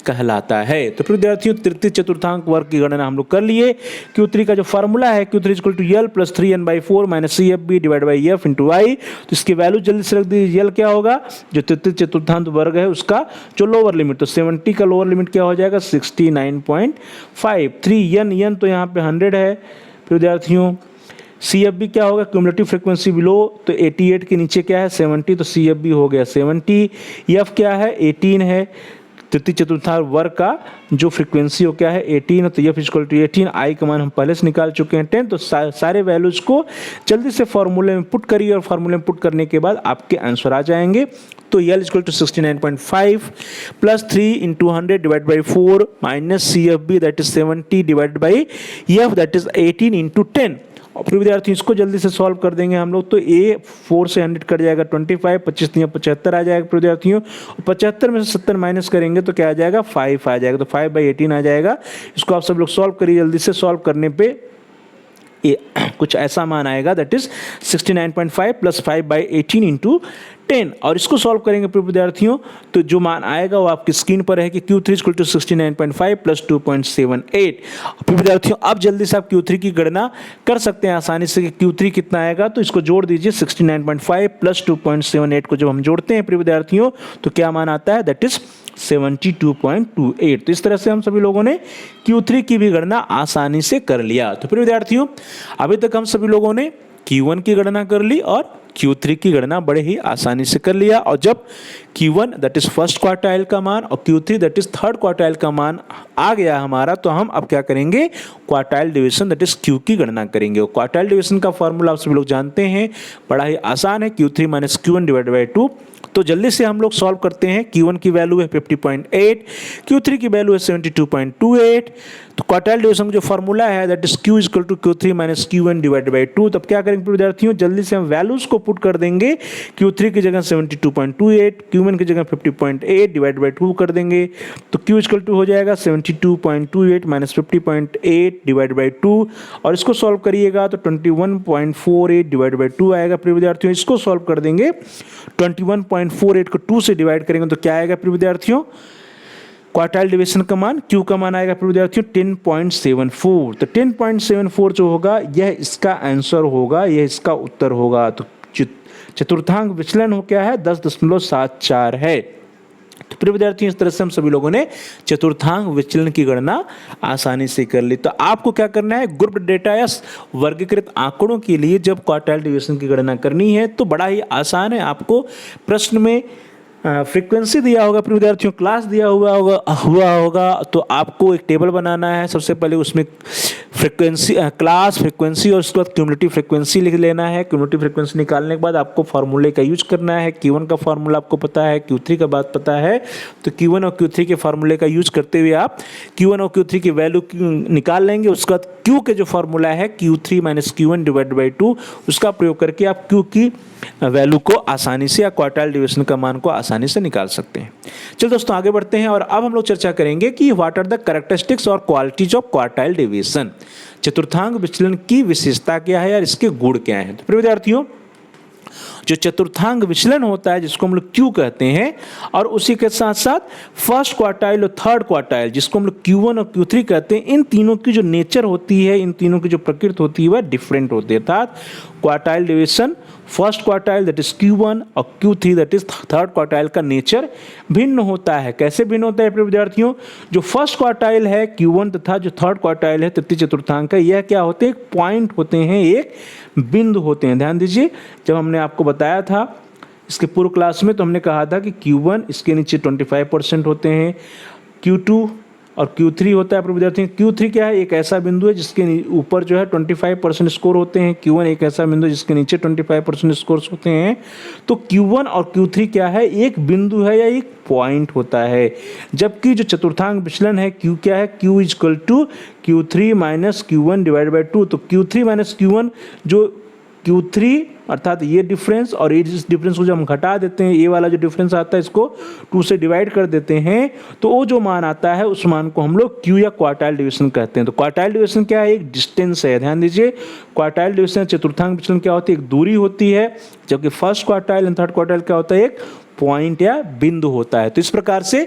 कहलाता है। तो फिर विद्यार्थियों तृतीय चतुर्थांक वर्ग की गणना हम लोग कर लिए। Q3 का जो फार्मूला है, Q3 equal to L plus 3n/4 minus CFB divide by F into i. तो इसकी वैल्यू जल्दी से रख दीजिए। L क्या होगा, जो तृतीय चतुर्थांक वर्ग है उसका जो लोअर लिमिट, तो 70 का लोअर लिमिट क्या हो जाएगा, 69.5। 3n तो यहाँ पे 100 है फिर विद्यार्थियों। CFB क्या होगा, क्यूमुलेटिव फ्रीक्वेंसी बिलो, तो 88 के नीचे क्या है 70, तो CFB हो गया 70। F क्या है 18 है, तृतीय चतुर्थांक वर्ग का जो फ्रीक्वेंसी हो क्या है 18, तो F इक्वल टू 18। आई का मान हम पहले से निकाल चुके हैं 10। तो सारे वैल्यूज को जल्दी से फॉर्मूले में पुट करिए, और फार्मूले में पुट करने के बाद आपके आंसर आ जाएंगे। तो L equal to 69.5 plus 3 into 100 divide by 4 minus CFB that is 70 divide by F that is 18 into 10। और फिर विद्यार्थी इसको जल्दी से सॉल्व कर देंगे हम लोग। तो A 4 से 100 कट जाएगा 25, 25 नहीं 75 आ जाएगा विद्यार्थियों। 75 में से 70 माइनस करेंगे तो क्या आ जाएगा 5 आ जाएगा, तो 5/18 आ जाएगा। इसको आप सब लोग सॉल्व करिए जल्दी से। सॉल्व करने पे कुछ ऐसा मान आएगा, दैट इज 69.5 प्लस 5/18 इंटू 10। और इसको सॉल्व करेंगे विद्यार्थियों तो जो मान आएगा वो आपकी स्क्रीन पर है कि Q3 इक्वल टू 69.5 प्लस 2.78। फिर विद्यार्थियों अब जल्दी से आप Q3 की गणना कर सकते हैं आसानी से कि Q3 कितना आएगा। तो इसको जोड़ दीजिए, 69.5 प्लस 2.78 को जब हम जोड़ते हैं विद्यार्थियों तो क्या मान आता है, दैट इज 72.28। तो इस तरह से हम सभी लोगों ने Q3 की भी गणना आसानी से कर लिया। तो फिर विद्यार्थियों अभी तक हम सभी लोगों ने Q1 की गणना कर ली और Q3 की गणना बड़े ही आसानी से कर लिया। और जब Q1 that is first quartile का मान और Q3 that is third quartile का मान आ गया हमारा, तो हम अब क्या करेंगे, quartile division that is Q की गणना करेंगे। और क्वार्टाइल डिवीजन का फॉर्मूला आप सभी लोग जानते हैं, बड़ा ही आसान है, Q3 minus Q1 divide by 2। तो जल्दी से हम लोग सॉल्व करते हैं। Q1 की वैल्यू है 50.8, Q3 की वैल्यू है 72.28। तो क्वार्टाइल डिवीजन जो फॉर्मूला है that is Q equal to Q3 minus Q1 divide by 2। तब क्या करेंगे विद्यार्थियों, जल्दी से हम वैल्यूज को पुट कर देंगे। Q3 की जगह 72.28, Q1 की जगह 50.8 डिवाइड बाई 2 कर देंगे। तो Q इक्वल टू हो जाएगा 72.28 माइनस 50.8 डिवाइड बाई 2। और इसको सॉल्व करिएगा तो 21.48 डिवाइड बाई 2 आएगा प्रिय विद्यार्थियों। इसको सॉल्व कर देंगे, 21.48 को 2 से डिवाइड करेंगे तो क्या आएगा प्रिय विद्यार्थियों, क्वार्टाइल डिवीजन का मान Q का मान आएगा प्रिय विद्यार्थियों 10.74। तो 10.74 जो होगा यह इसका आंसर होगा, यह इसका उत्तर होगा। तो चतुर्थांक विचलन हो क्या है, 10.74 है। तो प्रिय विद्यार्थियों इस तरह से हम सभी लोगों ने चतुर्थांक विचलन की गणना आसानी से कर ली। तो आपको क्या करना है, ग्रुप डेटा या वर्गीकृत आंकड़ों के लिए जब क्वार्टाइल डिवीजन की गणना करनी है तो बड़ा ही आसान है। आपको प्रश्न में फ्रीक्वेंसी दिया होगा प्रिय विद्यार्थियों, क्लास दिया हुआ होगा, तो आपको एक टेबल बनाना है। सबसे पहले उसमें फ्रीक्वेंसी, क्लास, फ्रीक्वेंसी और उसके बाद क्यूमुलेटिव फ्रीक्वेंसी लिख लेना है। क्यूमुलेटिव फ्रीक्वेंसी निकालने के बाद आपको फार्मूले का यूज करना है। Q1 का फार्मूला आपको पता है, Q3 का बात पता है, तो Q1 और Q3 के फार्मूले का यूज करते हुए आप Q1 और Q3 की वैल्यू निकाल लेंगे। उसके बाद Q के जो फार्मूला है Q3 minus Q1 divide by 2, उसका प्रयोग करके आप Q की वैल्यू को आसानी से या क्वार्टाइल डिवीजन का मान को आसानी से निकाल सकते हैं। चलो दोस्तों आगे बढ़ते हैं और अब हम लोग चर्चा करेंगे कि व्हाट आर द कैरेक्टरिस्टिक्स और क्वालिटीज ऑफ क्वार्टाइल डिवीजन। चतुर्थांक विचलन की विशेषता क्या है और इसके गुण क्या हैं। तो प्रिय विद्यार्थियों, जो चतुर्थांक विचलन होता है जिसको हम लोग Q कहते हैं, और उसी के साथ साथ फर्स्ट क्वार्टाइल और थर्ड क्वार्टाइल जिसको हम लोग Q1 और Q3 कहते हैं, इन तीनों की जो नेचर होती है, इन तीनों की जो प्रकृति होती है वह डिफरेंट होती है। अर्थात quartile division first quartile that is Q1 और Q3 that is third quartile का नेचर भिन्न होता है। कैसे भिन्न होता है प्रिय विद्यार्थियों? जो फर्स्ट क्वार्टाइल है Q1 तथा जो थर्ड क्वार्टाइल है तृतीय चतुर्थांक है, यह क्या होते हैं? एक पॉइंट होते हैं, एक बिंदु होते हैं। ध्यान दीजिए, जब हमने आपको बताया था इसके पूर्व क्लास में तो हमने कहा था कि Q1 इसके नीचे 25% होते हैं, Q2 और Q3 होता है। प्रिय विद्यार्थियों, Q3 क्या है? एक ऐसा बिंदु है जिसके ऊपर जो है 25% स्कोर होते हैं। Q1 एक ऐसा बिंदु है जिसके नीचे 25% स्कोर्स होते हैं। तो Q1 और Q3 क्या है? एक बिंदु है या एक पॉइंट होता है। जबकि जो चतुर्थांक विचलन है Q क्या है? Q is equal to Q3 minus Q1 divide by 2। तो Q3 माइनस Q1, जो Q3 अर्थात ये डिफरेंस और इस डिफरेंस को जब हम घटा देते हैं, ये वाला जो डिफरेंस आता है इसको 2 से डिवाइड कर देते हैं, तो वो जो मान आता है उस मान को हम लोग Q या क्वार्टाइल डिवीजन कहते हैं। तो क्वार्टाइल डिवीजन क्या है? एक डिस्टेंस है। ध्यान दीजिए, क्वार्टाइल डिवीजन चतुर्थांक विचलन क्या होती है? एक दूरी होती है, जबकि first quartile and third quartile क्या होता है? एक पॉइंट या बिंदु होता है। तो इस प्रकार से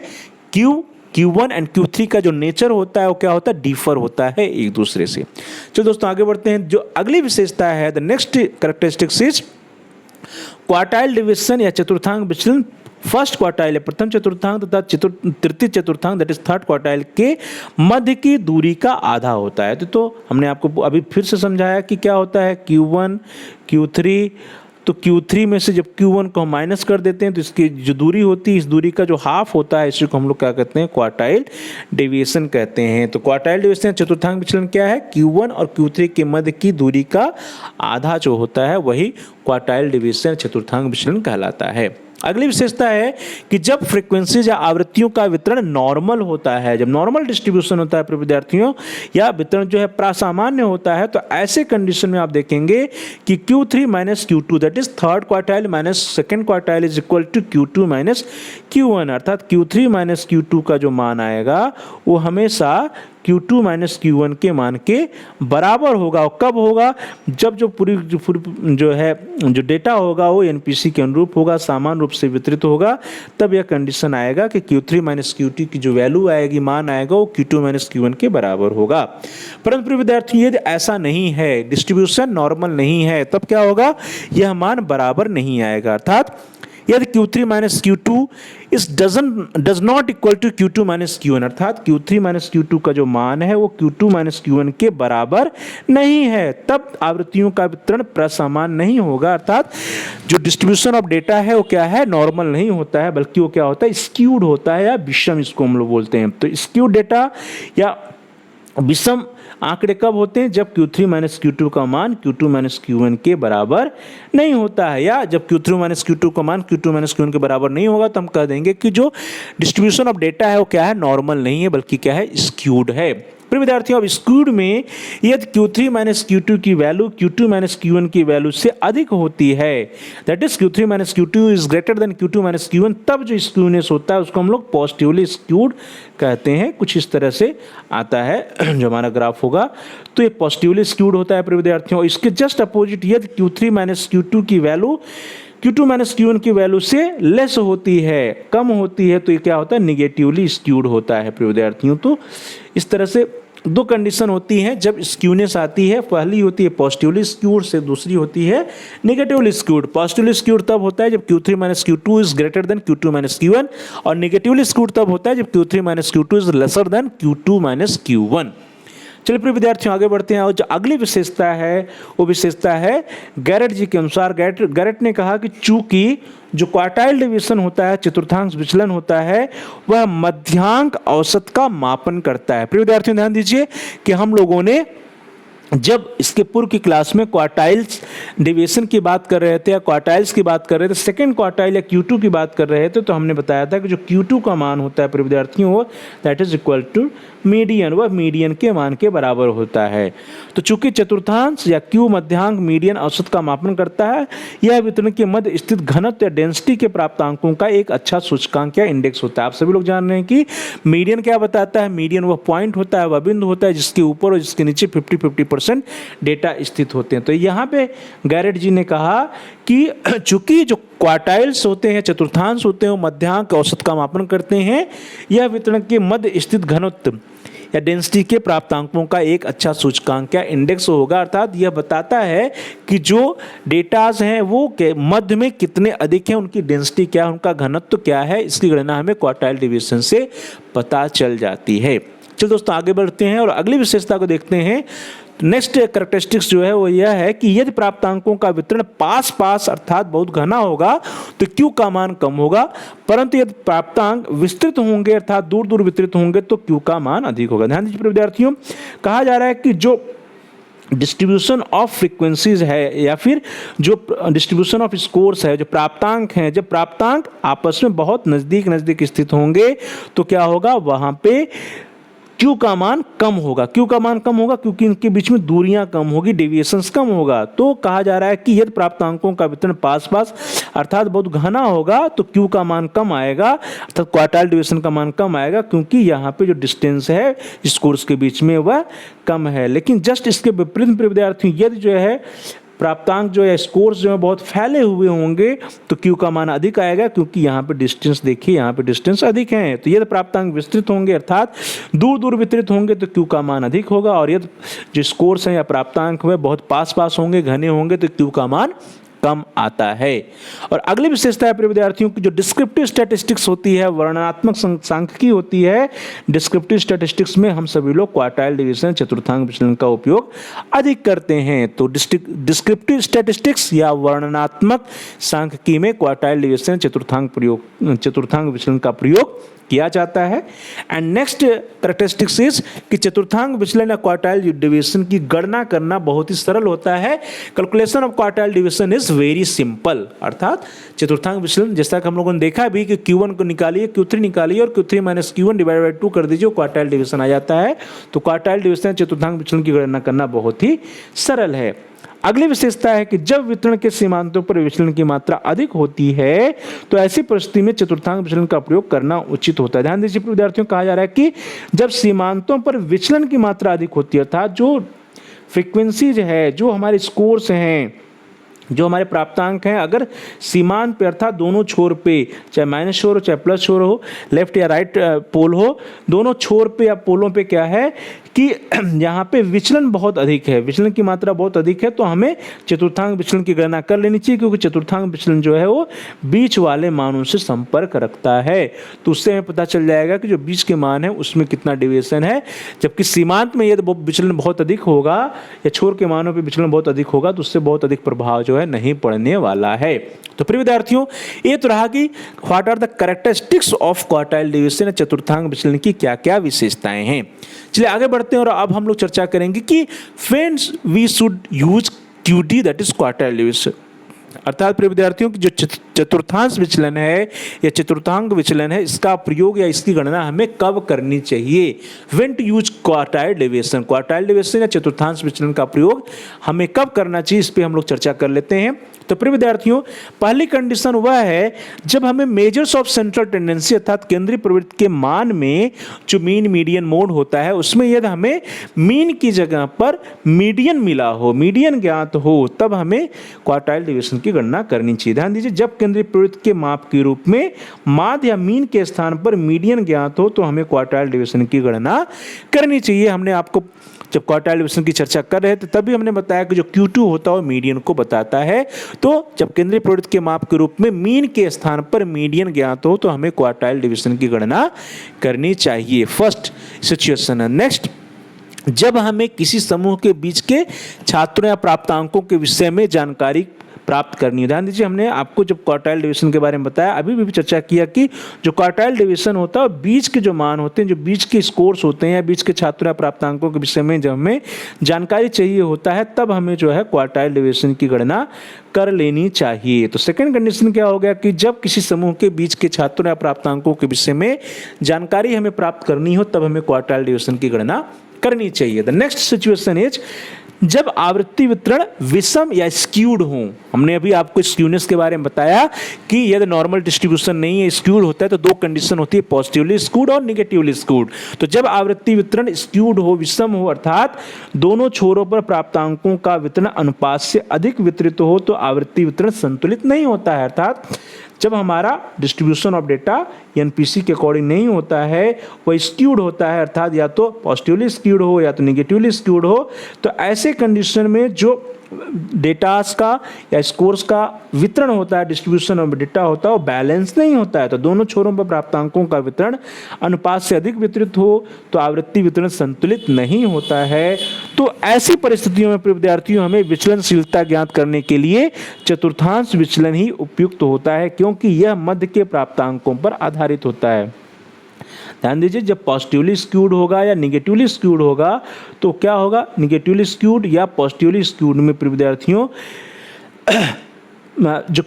Q1 एंड Q3 का जो नेचर होता है वो क्या होता है? डिफर होता है एक दूसरे से। चलो दोस्तों आगे बढ़ते हैं। जो अगली विशेषता है, the next characteristics is quartile division या चतुर्थांक विचलन फर्स्ट क्वार्टाइल है प्रथम चतुर्थांक तथा तृतीय चतुर्थांक दैट इज थर्ड क्वार्टाइल के मध्य की दूरी का आधा होता है। तो हमने आपको अभी फिर से समझाया कि क्या होता है Q1 Q3। तो Q3 में से जब Q1 को हम माइनस कर देते हैं तो इसकी जो दूरी होती है, इस दूरी का जो हाफ होता है, इसी को हम लोग क्या कहते हैं? क्वार्टाइल डेविएशन कहते हैं। तो क्वार्टाइल डेविएशन चतुर्थांक विचलन क्या है? Q1 और Q3 के मध्य की दूरी का आधा जो होता है वही क्वार्टाइल डेविएशन चतुर्थांक विचलन कहलाता है। अगली विशेषता है कि जब फ्रीक्वेंसीज या आवृत्तियों का वितरण नॉर्मल होता है, जब नॉर्मल डिस्ट्रीब्यूशन होता है प्रिय विद्यार्थियों, या वितरण जो है प्रासामान्य होता है, तो ऐसे कंडीशन में आप देखेंगे कि Q3 minus Q2 that is third quartile minus second quartile is equal to Q2 minus Q1। अर्थात Q3 माइनस Q2 का जो मान आएगा वो हमेशा Q2 माइनस Q1 के मान के बराबर होगा। और कब होगा? जब जो पूरी जो है जो डेटा होगा वो NPC के अनुरूप होगा, समान रूप से वितरित होगा, तब यह कंडीशन आएगा कि Q3 माइनस Q2 की जो वैल्यू आएगी, मान आएगा, वो Q2 माइनस Q1 के बराबर होगा। परंतु विद्यार्थी यदि ऐसा नहीं है, डिस्ट्रीब्यूशन नॉर्मल नहीं है, तब क्या होगा? यह मान बराबर नहीं आएगा। अर्थात यदि Q3 minus Q2 does not equal to Q2 minus Q1, अर्थात Q3 माइनस Q2 का जो मान है वो Q2 माइनस Q1 के बराबर नहीं है, तब आवृत्तियों का वितरण प्रसमान नहीं होगा। अर्थात जो डिस्ट्रीब्यूशन ऑफ डेटा है वो क्या है? नॉर्मल नहीं होता है, बल्कि वो क्या होता है? स्क्यूड होता है या विषम, इसको हम लोग बोलते हैं। तो स्क्यूड डेटा या विषम आंकड़े कब होते हैं? जब Q3 माइनस Q2 का मान Q2 माइनस Q1 के बराबर नहीं होता है, या जब Q3 माइनस Q2 का मान Q2 माइनस Q1 के बराबर नहीं होगा, तो हम कह देंगे कि जो डिस्ट्रीब्यूशन ऑफ डेटा है वो क्या है? नॉर्मल नहीं है, बल्कि क्या है? स्क्यूड है। प्रिय विद्यार्थियों, अब स्क्यूड में यदि Q3 माइनस Q2 की वैल्यू Q2 माइनस Q1 की वैल्यू से अधिक होती है, that is Q3 minus Q2 is greater than Q2 minus Q1, तब जो स्क्यूनेस होता है उसको हम लोग पॉजिटिवली स्क्यूड कहते हैं। कुछ इस तरह से आता है जो हमारा ग्राफ होगा, तो ये पॉजिटिवली स्क्यूड होता है प्रिय विद्यार्थियों। इसके जस्ट अपोजिट यदि Q3 माइनस Q2 की वैल्यू Q2 माइनस Q1 की वैल्यू से लेस होती है, कम होती है, तो ये क्या होता है? निगेटिवली स्क्यूड होता है प्रिय विद्यार्थियों। तो इस तरह से दो कंडीशन होती हैं जब स्क्यूनेस आती है। पहली होती है पॉजिटिवली स्क्यूड, से दूसरी होती है नेगेटिवली स्क्यूड। पॉजिटिवली स्क्यूड तब होता है जब Q3 minus Q2 is greater than Q2 minus Q1, और नेगेटिवली स्क्यूड तब होता है जब Q3 minus Q2 is lesser than Q2 minus Q1। चलिए प्रिय विद्यार्थियों आगे बढ़ते हैं, और जो अगली विशेषता है वो विशेषता है गैरेट जी के अनुसार। गैरेट ने कहा कि चूंकि जो क्वार्टाइल डिवीजन होता है, चतुर्थांश विचलन होता है, वह मध्यांक औसत का मापन करता है। प्रिय विद्यार्थियों ध्यान दीजिए कि हम लोगों ने जब इसके पूर्व की क्लास में क्वार्टाइल्स डेविएशन की बात कर रहे थे या क्वार्टाइल्स की बात कर रहे थे, सेकंड क्वार्टाइल या Q2 की बात कर रहे थे, तो हमने बताया था कि जो Q2 का मान होता है विद्यार्थियों वो that is equal to median, वह मीडियन के मान के बराबर होता है। तो चूंकि चतुर्थांश या Q मध्यांक मीडियन औसत का मापन करता है, यह वितरण के मध्य स्थित घनत्व या डेंसिटी के प्राप्तांकों का एक अच्छा सूचकांक या इंडेक्स होता है। आप सभी लोग जान रहे हैं कि मीडियन क्या बताता है। मीडियन वह पॉइंट होता है, वह बिंदु होता है जिसके ऊपर और जिसके नीचे 50-50% डेटा स्थित होते हैं। तो यहाँ पे गैरेट जी ने कहा कि चूंकि जो क्वार्टाइल्स होते हैं, चतुर्थांश होते हैं, वो मध्यांक औसत का मापन करते हैं, यह वितरण के मध्य स्थित घनत्व या डेंसिटी के प्राप्तांकों का एक अच्छा सूचकांक या इंडेक्स होगा। अर्थात यह बताता है कि जो डेटाज हैं वो के मध्य में कितने अधिक हैं, उनकी डेंसिटी क्या है, उनका घनत्व क्या है, इसकी गणना हमें क्वार्टाइल डिवीजन से पता चल जाती है। चलो दोस्तों आगे बढ़ते हैं और अगली विशेषता को देखते हैं। नेक्स्ट कैरेक्टरिस्टिक्स जो है वो यह है कि यदि प्राप्तांकों का वितरण पास पास अर्थात बहुत घना होगा तो Q का मान कम होगा, परंतु यदि प्राप्तांक विस्तृत होंगे अर्थात दूर दूर वितरित होंगे तो Q का मान अधिक होगा। ध्यान दीजिए विद्यार्थियों, कहा जा रहा है कि जो डिस्ट्रीब्यूशन ऑफ फ्रीक्वेंसीज है या फिर जो डिस्ट्रीब्यूशन ऑफ स्कोर्स है, जो प्राप्तांक हैं, जब प्राप्तांक आपस में बहुत नज़दीक नज़दीक स्थित होंगे तो क्या होगा, वहाँ पे Q का मान कम होगा। Q का मान कम होगा क्योंकि इनके बीच में दूरियां कम होगी, डेविएशंस कम होगा। तो कहा जा रहा है कि यदि प्राप्तांकों का वितरण पास पास अर्थात बहुत घना होगा तो Q का मान कम आएगा, अर्थात क्वार्टाइल डेविएशन का मान कम आएगा क्योंकि यहाँ पे जो डिस्टेंस है स्कोर्स के बीच में वह कम है। लेकिन जस्ट इसके विपरीत विद्यार्थी, यदि जो है प्राप्तांक जो है स्कोर्स जो है बहुत फैले हुए होंगे तो Q का मान अधिक आएगा क्योंकि यहाँ पे डिस्टेंस देखिए, यहाँ पे डिस्टेंस अधिक है। तो यदि प्राप्तांक विस्तृत होंगे अर्थात दूर दूर वितरित होंगे तो Q का मान अधिक होगा, और यदि जो स्कोर्स हैं या प्राप्तांक वे बहुत पास पास होंगे, घने होंगे तो Q का मान कम आता है। और अगली विशेषता है विद्यार्थियों की जो डिस्क्रिप्टिव स्टैटिस्टिक्स होती है, वर्णनात्मक सांख्यिकी होती है। डिस्क्रिप्टिव स्टैटिस्टिक्स में हम सभी लोग क्वार्टाइल डिवीजन, चतुर्थांश विचलन का उपयोग अधिक करते हैं। तो डिस्क्रिप्टिव स्टैटिस्टिक्स या वर्णनात्मक सांख्यिकी में क्वार्टाइल डिवीजन, चतुर्थांश विचलन का प्रयोग किया जाता है। एंड नेक्स्ट कैरेक्टरिस्टिक्स इज कि चतुर्थांश विचलन या क्वार्टाइल डिवीजन की गणना करना बहुत ही सरल होता है। Calculation of quartile division is very simple. अर्थात चतुर्थांश विचलन जैसा कि हम लोगों ने देखा भी कि Q1 को निकालिए, Q3 निकालिए और Q3 minus Q1 divide by 2 कर दीजिए, क्वार्टाइल डिवीजन आ जाता है। तो क्वार्टाइल डिवीजन चतुर्थांश विचलन की गणना करना बहुत ही सरल है। अगली विशेषता है कि जब वितरण के सीमांतों पर विचलन की मात्रा अधिक होती है तो ऐसी परिस्थिति में चतुर्थांश विचलन का प्रयोग करना उचित होता है। ध्यान दीजिए विद्यार्थियों, कहा जा रहा है कि जब सीमांतों पर विचलन की मात्रा अधिक होती है अर्थात जो फ्रीक्वेंसीज है, जो हमारे स्कोर्स हैं, जो हमारे प्राप्तांक हैं, अगर सीमांत पे अर्थात दोनों छोर पे, चाहे माइनस छोर हो चाहे प्लस छोर हो, लेफ्ट या राइट पोल हो, दोनों छोर पे या पोलों पे क्या है कि यहाँ पे विचलन बहुत अधिक है, विचलन की मात्रा बहुत अधिक है, तो हमें चतुर्थांश विचलन की गणना कर लेनी चाहिए क्योंकि चतुर्थांश विचलन जो है वो बीच वाले मानों से संपर्क रखता है। तो उससे हमें पता चल जाएगा कि जो बीच के मान है उसमें कितना डेविएशन है। जबकि सीमांत में यदि विचलन बहुत अधिक होगा या छोर के मानों पर विचलन बहुत अधिक होगा तो उससे बहुत अधिक प्रभाव जो है नहीं पड़ने वाला है। तो प्रिय विद्यार्थियों, ये तो रहा कि what are the characteristics of quartile division, चतुर्थांश विचलन की क्या क्या विशेषताएं हैं। चलिए आगे बढ़ते हैं और अब हम लोग चर्चा करेंगे कि friends we should use QD that is quartile division. अर्थात प्रिय विद्यार्थियों की जो चतुर्थांश विचलन है या चतुर्थांक विचलन है, इसका प्रयोग या इसकी गणना हमें कब करनी चाहिए। When to use quartile deviation, quartile deviation या चतुर्थांश विचलन का प्रयोग हमें कब करना चाहिए, इस पे हम लोग चर्चा कर लेते हैं। तो प्रिय विद्यार्थियों, पहली कंडीशन वह है जब हमें मेजर्स ऑफ सेंट्रल टेंडेंसी अर्थात केंद्रीय प्रवृत्ति के मान में जो मीन मीडियन मोड होता है उसमें यदि हमें मीन की जगह पर मीडियन मिला हो, मीडियन ज्ञात हो, तब हमें क्वार्टाइल डिवीजन की गणना करनी चाहिए। ध्यान दीजिए, जब केंद्रीय प्रवृत्ति के माप के रूप में माध्य या मीन के स्थान पर मीडियन ज्ञात हो तो हमें क्वार्टाइल डिवीजन की गणना करनी चाहिए। हमने आपको जब क्वार्टाइल डिवीजन की चर्चा कर रहे थे तभी हमने बताया कि जो Q2 होता है वो मीडियन को बताता है। तो जब केंद्रीय प्रवृत्ति के माप के रूप में मीन के स्थान पर मीडियन ज्ञात हो तो हमें क्वार्टाइल डिवीजन की गणना करनी चाहिए। फर्स्ट सिचुएशन है। नेक्स्ट, जब हमें किसी समूह के बीच के छात्रों या प्राप्तांकों के विषय में जानकारी प्राप्त करनी है। ध्यान दीजिए, हमने आपको जब क्वार्टाइल डेविएशन के बारे में बताया, अभी भी चर्चा किया कि जो क्वार्टाइल डेविएशन होता है बीच के जो मान होते हैं, जो बीच के स्कोर्स होते हैं या बीच के छात्रों या प्राप्तांकों के विषय में जब हमें जानकारी चाहिए होता है तब हमें जो है क्वार्टाइल डेविएशन की गणना कर लेनी चाहिए। तो सेकंड कंडीशन क्या हो गया कि जब किसी समूह के बीच के छात्रों या प्राप्तांकों के विषय में जानकारी हमें प्राप्त करनी हो तब हमें क्वार्टाइल डेविएशन की गणना करनी चाहिए। द नेक्स्ट सिचुएशन इज जब आवृत्ति वितरण विषम या स्क्यूड हो। हमने अभी आपको स्क्यूनेस के बारे में बताया कि यदि नॉर्मल डिस्ट्रीब्यूशन नहीं है, स्क्यूड होता है, तो दो कंडीशन होती है, पॉजिटिवली स्क्यूड और निगेटिवली स्क्यूड। तो जब आवृत्ति वितरण स्क्यूड हो, विषम हो, अर्थात दोनों छोरों पर प्राप्तांकों का वितरण अनुपात से अधिक वितरित हो, तो आवृत्ति वितरण संतुलित नहीं होता है। अर्थात जब हमारा डिस्ट्रीब्यूशन ऑफ डेटा एनपीसी के अकॉर्डिंग नहीं होता है, वह स्क्यूड होता है, अर्थात या तो पॉजिटिवली स्क्यूड हो या तो निगेटिवली स्क्यूड हो, तो ऐसे कंडीशन में जो डेटास का या स्कोर्स का वितरण होता है, डिस्ट्रीब्यूशन ऑफ डेटा होता है, वो बैलेंस नहीं होता है। तो दोनों छोरों पर प्राप्तांकों का वितरण अनुपात से अधिक वितरित हो तो आवृत्ति वितरण संतुलित नहीं होता है। तो ऐसी परिस्थितियों में विद्यार्थियों हमें विचलनशीलता ज्ञात करने के लिए चतुर्थांश विचलन ही उपयुक्त होता है, क्योंकि यह मध्य के प्राप्तांकों पर आधारित होता है। ध्यान दीजिए, जब पॉजिटिवली स्क्यूड होगा या निगेटिवली स्क्यूड होगा तो क्या होगा, निगेटिवली स्क्यूड या पॉजिटिवली स्क्यूड में विद्यार्थियों जो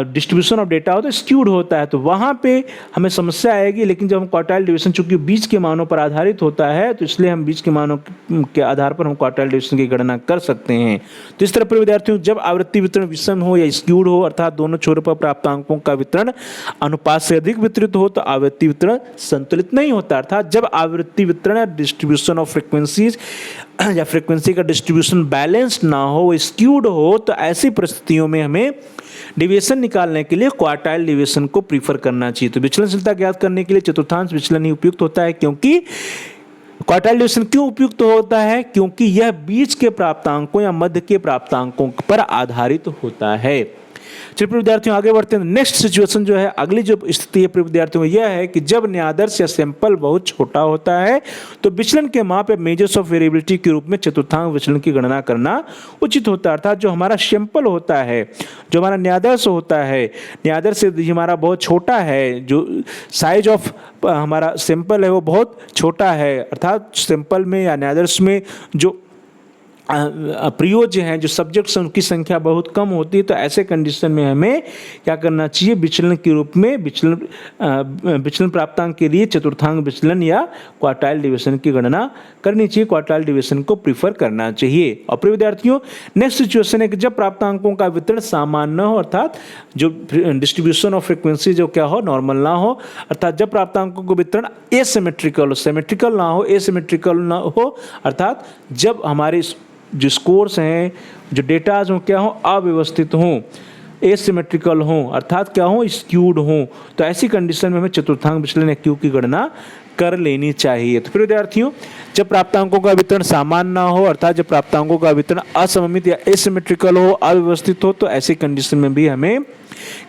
डिस्ट्रीब्यूशन ऑफ डेटा होता है स्क्यूड होता है, तो वहाँ पे हमें समस्या आएगी। लेकिन जब हम क्वार्टाइल डिवीजन चूंकि बीच के मानों पर आधारित होता है, तो इसलिए हम बीच के मानों के आधार पर हम क्वार्टाइल डिवीजन की गणना कर सकते हैं। तो इस तरह पर विद्यार्थियों जब आवृत्ति वितरण विषम हो या स्क्यूड हो, अर्थात दोनों छोरों पर प्राप्तांकों का वितरण अनुपात से अधिक वितरित हो, तो आवृत्ति वितरण संतुलित नहीं होता। अर्थात जब आवृत्ति वितरण या डिस्ट्रीब्यूशन ऑफ फ्रिक्वेंसीज या फ्रिक्वेंसी का डिस्ट्रीब्यूशन बैलेंस ना हो, स्क्यूड हो, तो ऐसी परिस्थितियों में हमें डिवीएशन निकालने के लिए क्वार्टाइल डिवीएशन को प्रीफर करना चाहिए। तो विचलनशीलता ज्ञात करने के लिए चतुर्थांश विचलन ही उपयुक्त होता है। क्योंकि क्वार्टाइल डिवीएशन क्यों उपयुक्त होता है, क्योंकि यह बीच के प्राप्तांकों या मध्य के प्राप्तांकों पर आधारित होता है। चलिए विद्यार्थियों आगे बढ़ते हैं। नेक्स्ट सिचुएशन जो है, अगली जो स्थिति है विद्यार्थियों यह है कि जब न्यादर्श या सैंपल बहुत छोटा होता है तो विचलन के माप या मेजर्स ऑफ वेरिएबिलिटी के रूप में चतुर्थांश विचलन की गणना करना उचित होता है। अर्थात जो हमारा सैंपल होता है, जो हमारा न्यादर्श होता है, न्यादर्श हमारा बहुत छोटा है, जो साइज ऑफ हमारा सैंपल है वो बहुत छोटा है, अर्थात सैंपल में या न्यादर्श में जो प्रयोज्य हैं, जो सब्जेक्ट्स हैं, उनकी संख्या बहुत कम होती है। तो ऐसे कंडीशन में हमें क्या करना चाहिए, विचलन के रूप में विचलन प्राप्तांक के लिए चतुर्थांश विचलन या क्वार्टाइल डिवीजन की गणना करनी चाहिए। क्वार्टाइल डिवीजन को प्रीफर करना चाहिए। और प्रिय विद्यार्थियों नेक्स्ट सिचुएशन है कि जब प्राप्तांकों का वितरण समान न हो, अर्थात जो डिस्ट्रीब्यूशन ऑफ फ्रिक्वेंसी जो क्या हो, नॉर्मल ना हो, अर्थात जब प्राप्तांकों को वितरण एसिमेट्रिकल हो, सिमेट्रिकल ना हो, एसिमेट्रिकल ना हो, अर्थात जब हमारे जो स्कोर्स हैं, जो डेटाज हो क्या हो, अव्यवस्थित हों, एसिमेट्रिकल हों, अर्थात क्या हो, स्क्यूड हों, तो ऐसी कंडीशन में हमें चतुर्थांश विचलन या क्यू की गणना कर लेनी चाहिए। तो फिर विद्यार्थियों जब प्राप्तांकों का वितरण समान ना हो, अर्थात जब प्राप्तांकों का वितरण असममित या एसिमेट्रिकल हो, अव्यवस्थित हो, तो ऐसी कंडीशन में भी हमें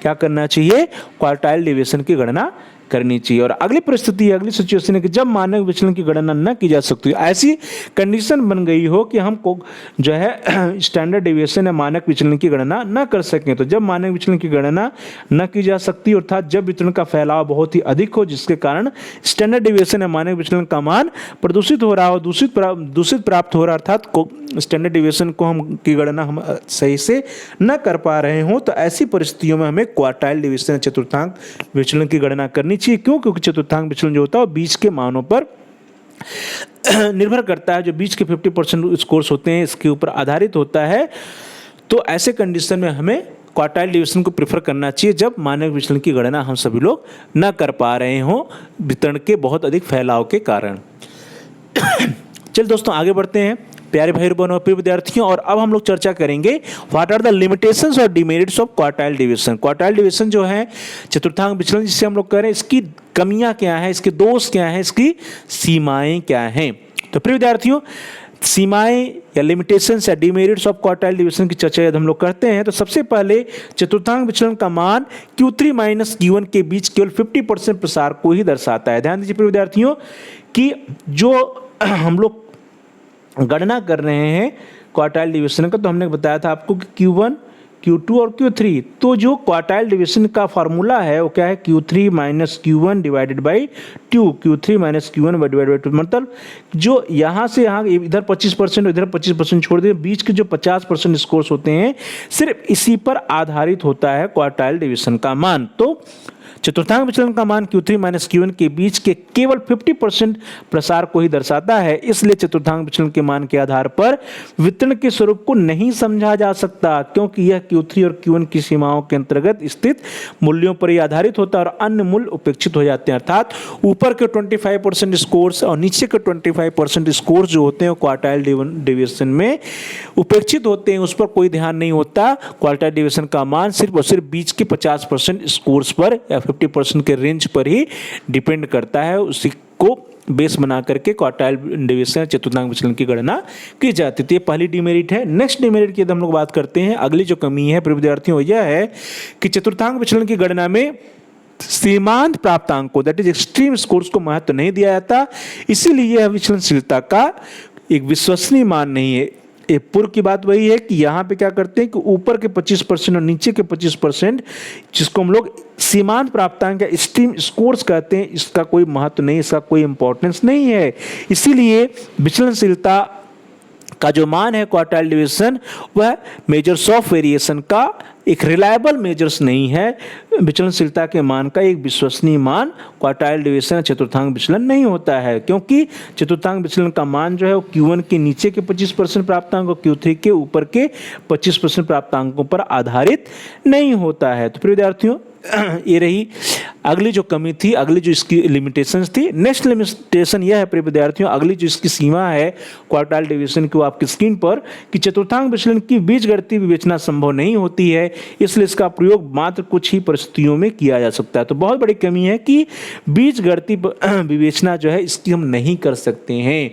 क्या करना चाहिए, क्वार्टाइल डिवीजन की गणना करनी चाहिए। और अगली परिस्थिति, अगली सिचुएशन है कि जब मानक विचलन की गणना न की जा सकती, ऐसी कंडीशन बन गई हो कि हमको जो है स्टैंडर्ड डिवीएशन या मानक विचलन की गणना न कर सकें। तो जब मानक विचलन की गणना न की जा सकती, अर्थात जब विचलन का फैलाव बहुत ही अधिक हो, जिसके कारण स्टैंडर्ड डिवीएशन या मानक विचलन का मान प्रदूषित हो रहा हो, दूषित प्राप्त हो रहा, अर्थात स्टैंडर्ड डिवीएशन को हम की गणना हम सही से न कर पा रहे हों, तो ऐसी परिस्थितियों में हमें क्वार्टाइल डिवीजन या चतुर्थांश विचलन की गणना करनी चाहिए। क्यों? क्योंकि चतुर्थांश विचलन जो होता है बीच के मानों पर निर्भर करता है, जो बीच के 50% स्कोर्स होते हैं इसके ऊपर आधारित होता है। तो ऐसे कंडीशन में हमें क्वार्टाइल डिवीजन को प्रेफर करना चाहिए जब मानक विचलन की गणना हम सभी लोग न कर पा रहे हों वितरण के बहुत अधिक फैलाव के कारण। चलिए दोस्तों आगे बढ़ते हैं प्यारे भाई बहनों और प्रिय विद्यार्थियों, और अब हम लोग चर्चा करेंगे व्हाट आर द लिमिटेशंस और demerits of quartile division. Quartile division जो है चतुर्थांश विचलन जिसे हम लोग कह रहे हैं, इसकी कमियां क्या है, इसके दोष क्या हैं, इसकी सीमाएं क्या हैं। तो प्रिय विद्यार्थियों सीमाएं या लिमिटेशंस या डिमेरिट्स ऑफ क्वार्टाइल डिवीजन की चर्चा यदि हम लोग करते हैं, तो सबसे पहले चतुर्थांश विचलन का मान Q3 माइनस Q1 के बीच केवल 50% प्रसार को ही दर्शाता है। ध्यान दीजिए प्रिय विद्यार्थियों कि जो हम लोग गणना कर रहे हैं क्वार्टाइल डिवीजन का, तो हमने बताया था आपको कि Q1 Q2 और Q3। तो जो क्वार्टाइल डिवीजन का फार्मूला है वो क्या है, Q3 minus Q1 divided by 2, Q3 minus Q1 divided by 2। मतलब जो यहाँ से यहाँ इधर 25% इधर 25% छोड़ दें, बीच के जो 50% स्कोर्स होते हैं सिर्फ इसी पर आधारित होता है क्वार्टाइल डिवीजन का मान। तो चतुर्थांक विचलन का मान Q3 माइनस Q1 के बीच के केवल 50% प्रसार को ही दर्शाता है। इसलिए चतुर्थांक विचलन के मान के आधार पर वितरण के स्वरूप को नहीं समझा जा सकता, क्योंकि यह Q3 और Q1 की सीमाओं के अंतर्गत स्थित मूल्यों पर ही आधारित होता है और अन्य मूल्य उपेक्षित हो जाते हैं। अर्थात ऊपर के 25% स्कोर्स और नीचे के 25% स्कोर्स जो होते हैं क्वार्टाइल डिवीजन में उपेक्षित होते हैं, उस पर कोई ध्यान नहीं होता। क्वार्टाइल डिवीजन का मान सिर्फ और सिर्फ बीच के 50% स्कोर्स पर या 50% के रेंज पर ही डिपेंड करता है। उसी को बेस बना करके क्वार्टाइल डिवीजन चतुर्थांक विचलन की गणना की जाती है। तो ये पहली डिमेरिट है। नेक्स्ट डिमेरिट की हम लोग बात करते हैं। अगली जो कमी है प्रिय विद्यार्थियों यह है कि चतुर्थांक विचलन की गणना में सीमांत प्राप्तांक को दैट इज एक्सट्रीम स्कोर्स को महत्व नहीं दिया जाता, इसीलिए यह विचलनशीलता का एक विश्वसनीय मान नहीं है। पूर्व की बात वही है कि यहाँ पे क्या करते हैं कि ऊपर के 25% और नीचे के 25% जिसको हम लोग सीमांत प्राप्तांक या एक्सट्रीम स्कोर्स कहते हैं, इसका कोई महत्व नहीं, इसका कोई इंपॉर्टेंस नहीं है। इसीलिए विचलनशीलता का जो मान है क्वार्टाइल डिवीजन वह मेजर्स ऑफ वेरिएशन का एक रिलायबल मेजर्स नहीं है। विचलनशीलता के मान का एक विश्वसनीय मान क्वार्टाइल डिवीजन चतुर्थांक विचलन नहीं होता है, क्योंकि चतुर्थांक विचलन का मान जो है वो Q1 के नीचे के 25% प्राप्तांक और Q3 के ऊपर के 25% प्राप्तांकों पर आधारित नहीं होता है। तो प्रिय विद्यार्थियों ये रही अगली जो कमी थी, अगली जो इसकी लिमिटेशंस थी। नेक्स्ट लिमिटेशन यह है प्रिय विद्यार्थियों, अगली जो इसकी सीमा है क्वार्टाइल डिवीजन की वो आपकी स्क्रीन पर कि चतुर्थांक विचलन की बीजगणितीय विवेचना संभव नहीं होती है, इसलिए इसका प्रयोग मात्र कुछ ही परिस्थितियों में किया जा सकता है। तो बहुत बड़ी कमी है कि बीजगणितीय विवेचना जो है इसकी हम नहीं कर सकते हैं।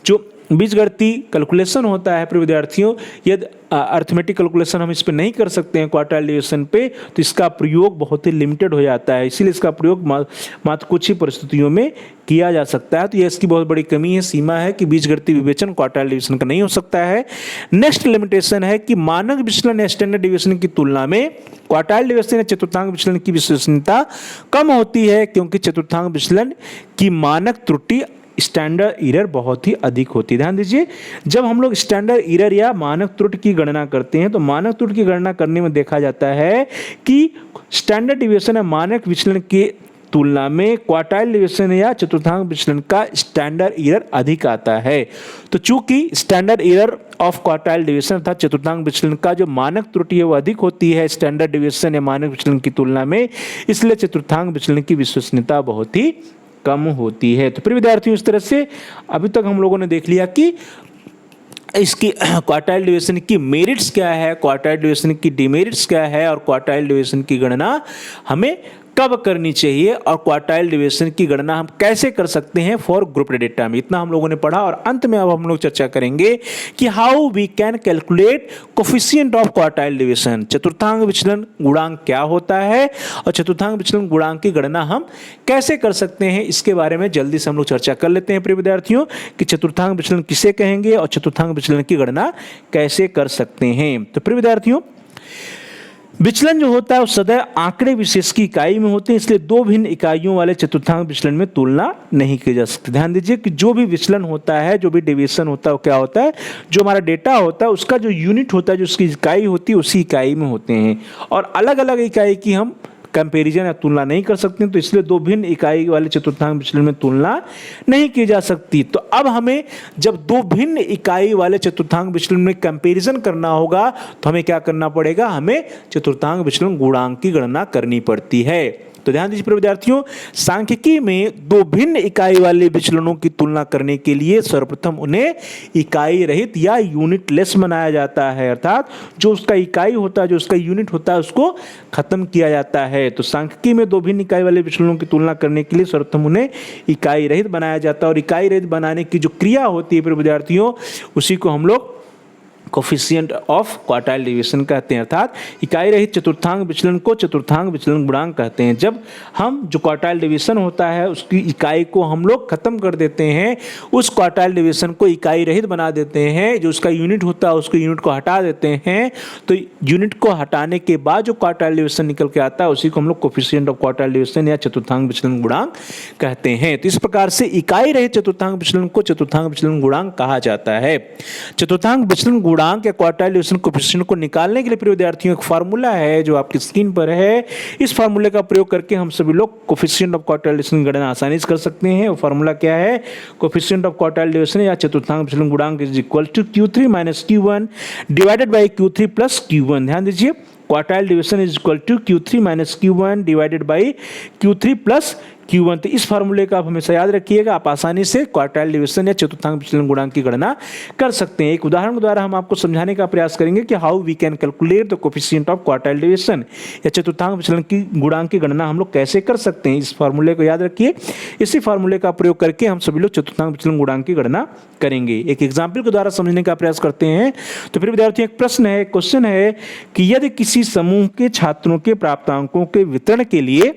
जो बीजगणितीय कैलकुलेशन होता है प्रिय विद्यार्थियों, यदि अर्थमेटिक कैलकुलेशन हम इस पे नहीं कर सकते हैं क्वार्टाइल डिवीजन पे, तो इसका प्रयोग बहुत ही लिमिटेड हो जाता है, इसीलिए इसका प्रयोग मात्र कुछ ही परिस्थितियों में किया जा सकता है। तो यह इसकी बहुत बड़ी कमी है, सीमा है कि बीजगणितीय विवेचन क्वार्टाइल डिवीजन का नहीं हो सकता है। नेक्स्ट लिमिटेशन है कि मानक विचलन या स्टैंडर्ड डिवीजन की तुलना में क्वार्टाइल डिवीजन या चतुर्थांक विचलन की विश्वसनीयता कम होती है, क्योंकि चतुर्थांक विचलन की मानक त्रुटि स्टैंडर्ड एरर बहुत ही अधिक होती है। ध्यान दीजिए, जब हम लोग स्टैंडर्ड एरर या मानक त्रुटि की गणना करते हैं तो मानक त्रुटि की गणना करने में देखा जाता है कि स्टैंडर्ड डिवीजन या मानक विचलन की तुलना में क्वार्टाइल डिवीजन या चतुर्थांक विचलन का स्टैंडर्ड एरर अधिक आता है। तो चूंकि standard error of quartile division अर्थात चतुर्थांक विचलन का जो मानक त्रुटि है वो अधिक होती है स्टैंडर्ड डिवीजन या मानक विचलन की तुलना में, इसलिए चतुर्थांक विचलन की विश्वसनीयता बहुत ही कम होती है। तो प्रिय विद्यार्थियों इस तरह से अभी तक हम लोगों ने देख लिया कि इसकी क्वार्टाइल डिवीजन की मेरिट्स क्या है, क्वार्टाइल डिवीजन की डिमेरिट्स क्या है और क्वार्टाइल डिवीजन की गणना हमें कब करनी चाहिए और क्वार्टाइल डिवीजन की गणना हम कैसे कर सकते हैं फॉर ग्रुप डेटा में। इतना हम लोगों ने पढ़ा और अंत में अब हम लोग चर्चा करेंगे कि how we can calculate coefficient of quartile division. चतुर्थांक विचलन गुणांक क्या होता है और चतुर्थांक विचलन गुणांक की गणना हम कैसे कर सकते हैं, इसके बारे में जल्दी से हम लोग चर्चा कर लेते हैं प्रिय विद्यार्थियों कि चतुर्थांक विचलन किसे कहेंगे और चतुर्थांक विचलन की गणना कैसे कर सकते हैं। तो प्रिय विद्यार्थियों विचलन जो होता है वो सदैव आंकड़े विशेष की इकाई में होते हैं, इसलिए दो भिन्न इकाइयों वाले चतुर्थांक विचलन में तुलना नहीं की जा सकती। ध्यान दीजिए कि जो भी विचलन होता है, जो भी डिवीजन होता है वो क्या होता है, जो हमारा डेटा होता है उसका जो यूनिट होता है, जो उसकी इकाई होती है उसी इकाई में होते हैं और अलग अलग इकाई की हम कंपैरिजन या तुलना नहीं कर सकते, तो इसलिए दो भिन्न इकाई वाले चतुर्थांक विचलन में तुलना नहीं की जा सकती। तो अब हमें जब दो भिन्न इकाई वाले चतुर्थांक विचलन में कंपैरिजन करना होगा तो हमें क्या करना पड़ेगा, हमें चतुर्थांक विचलन गुणांक की गणना करनी पड़ती है। तो ध्यान दीजिए विद्यार्थियों, सांख्यिकी में दो भिन्न इकाई वाले विचलनों की तुलना करने के लिए सर्वप्रथम उन्हें इकाई रहित या यूनिटलेस बनाया जाता है, अर्थात जो उसका इकाई होता है, जो उसका यूनिट होता है उसको खत्म किया जाता है। तो सांख्यिकी में दो भिन्न इकाई वाले विचलनों की तुलना करने के लिए सर्वप्रथम उन्हें इकाई रहित बनाया जाता है और इकाई रहित बनाने की जो क्रिया होती है विद्यार्थियों उसी को हम लोग कोफिशिएंट ऑफ क्वार्टाइल डिवीजन कहते हैं, अर्थात इकाई रहित चतुर्थांक विचलन को चतुर्थांक विचलन गुणांक कहते हैं। जब हम जो क्वार्टाइल डिवीजन होता है उसकी इकाई को हम लोग खत्म कर देते हैं, उस क्वार्टाइल डिवीजन को इकाई रहित बना देते हैं, जो उसका यूनिट होता है उसको यूनिट को हटा देते हैं, तो यूनिट को हटाने के बाद जो क्वार्टाइल डिवीजन निकल के आता है उसी को हम लोग कोफिशिएंट ऑफ क्वार्टाइल डिवीजन या चतुर्थांक विचलन गुणांक कहते हैं। तो इस प्रकार से इकाई रहित चतुर्थांक विचलन को चतुर्थांक विचलन गुणांक कहा जाता है। चतुर्थांक विचलन गुणांक या क्वार्टाइल डिवीजन कोफिशिएंट को निकालने के लिए प्रिय विद्यार्थियों एक फार्मूला है जो आपकी स्क्रीन पर है। इस फार्मूले का प्रयोग करके हम सभी लोग कोफिशिएंट ऑफ क्वार्टाइल डिवीजन की गणना आसानी से कर सकते हैं। वो फार्मूला क्या है? कोफिशिएंट ऑफ क्वार्टाइल डिवीजन या चतुर्थांक विचलन गुणांक is equal to Q3 minus Q1 divided by Q3 plus Q1। ध्यान दीजिए, quartile division is equal to Q3 minus Q1 divided by Q3 plus Q1। तो इस फार्मूले का आप हमेशा याद रखिएगा, आप आसानी से क्वार्टाइल डिवीजन या चतुर्थांक विचलन गुणांक की गणना कर सकते हैं। एक उदाहरण के द्वारा हम आपको समझाने का प्रयास करेंगे कि how we can calculate the coefficient of quartile division या चतुर्थांक विचलन की गुणांक की गणना हम लोग कैसे कर सकते हैं। इस फार्मूले को याद रखिए, इसी फार्मूले का प्रयोग करके हम सभी लोग चतुर्थांक विचलन गुणांक की गणना करेंगे। एक एग्जाम्पल के द्वारा समझने का प्रयास करते हैं। तो फिर विद्यार्थियों एक प्रश्न है, क्वेश्चन है कि यदि किसी समूह के छात्रों के प्राप्तांकों के वितरण के लिए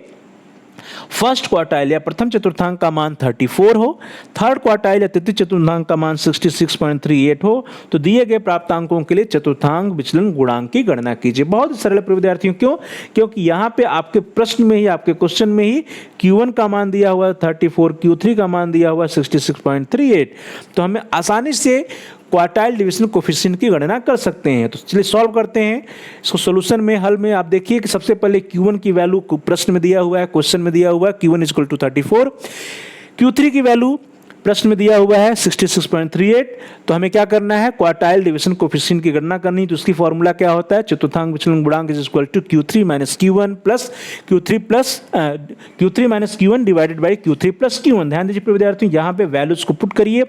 फर्स्ट क्वार्टाइल या प्रथम चतुर्थांक का मान 34 हो, थर्ड क्वार्टाइल या तृतीय चतुर्थांक का मान 66.38 हो, तो दिए गए प्राप्तांकों के लिए चतुर्थांक विचलन गुणांक की गणना कीजिए। बहुत ही सरल विद्यार्थियों, क्यों? क्योंकि यहाँ पे आपके प्रश्न में ही, आपके क्वेश्चन में ही Q1 का मान दिया हुआ है 34, Q3 का मान दिया हुआ है 66.38, तो हमें आसानी से क्वार्टाइल डिवीजन कोफिशिएंट की गणना कर सकते हैं। तो चलिए सॉल्व करते हैं इसको। सॉल्यूशन में, हल में आप देखिए कि सबसे पहले Q1 की वैल्यू प्रश्न में दिया हुआ है, क्वेश्चन में दिया हुआ है Q1 is equal to 34, Q3 की वैल्यू प्रश्न में दिया हुआ है 66.38। तो हमें क्या करना है? क्वार्टाइल डिवीजन कोफिशिएंट की गणना करनी। तो उसकी फॉर्मूला क्या होता है? चतुर्थांक विचलन गुणांक is equal to Q3 minus Q1 plus Q3 minus Q1 divided by Q3 plus Q1। ध्यान दीजिए विद्यार्थियों, यहाँ पे वैल्यूज को पुट करिए।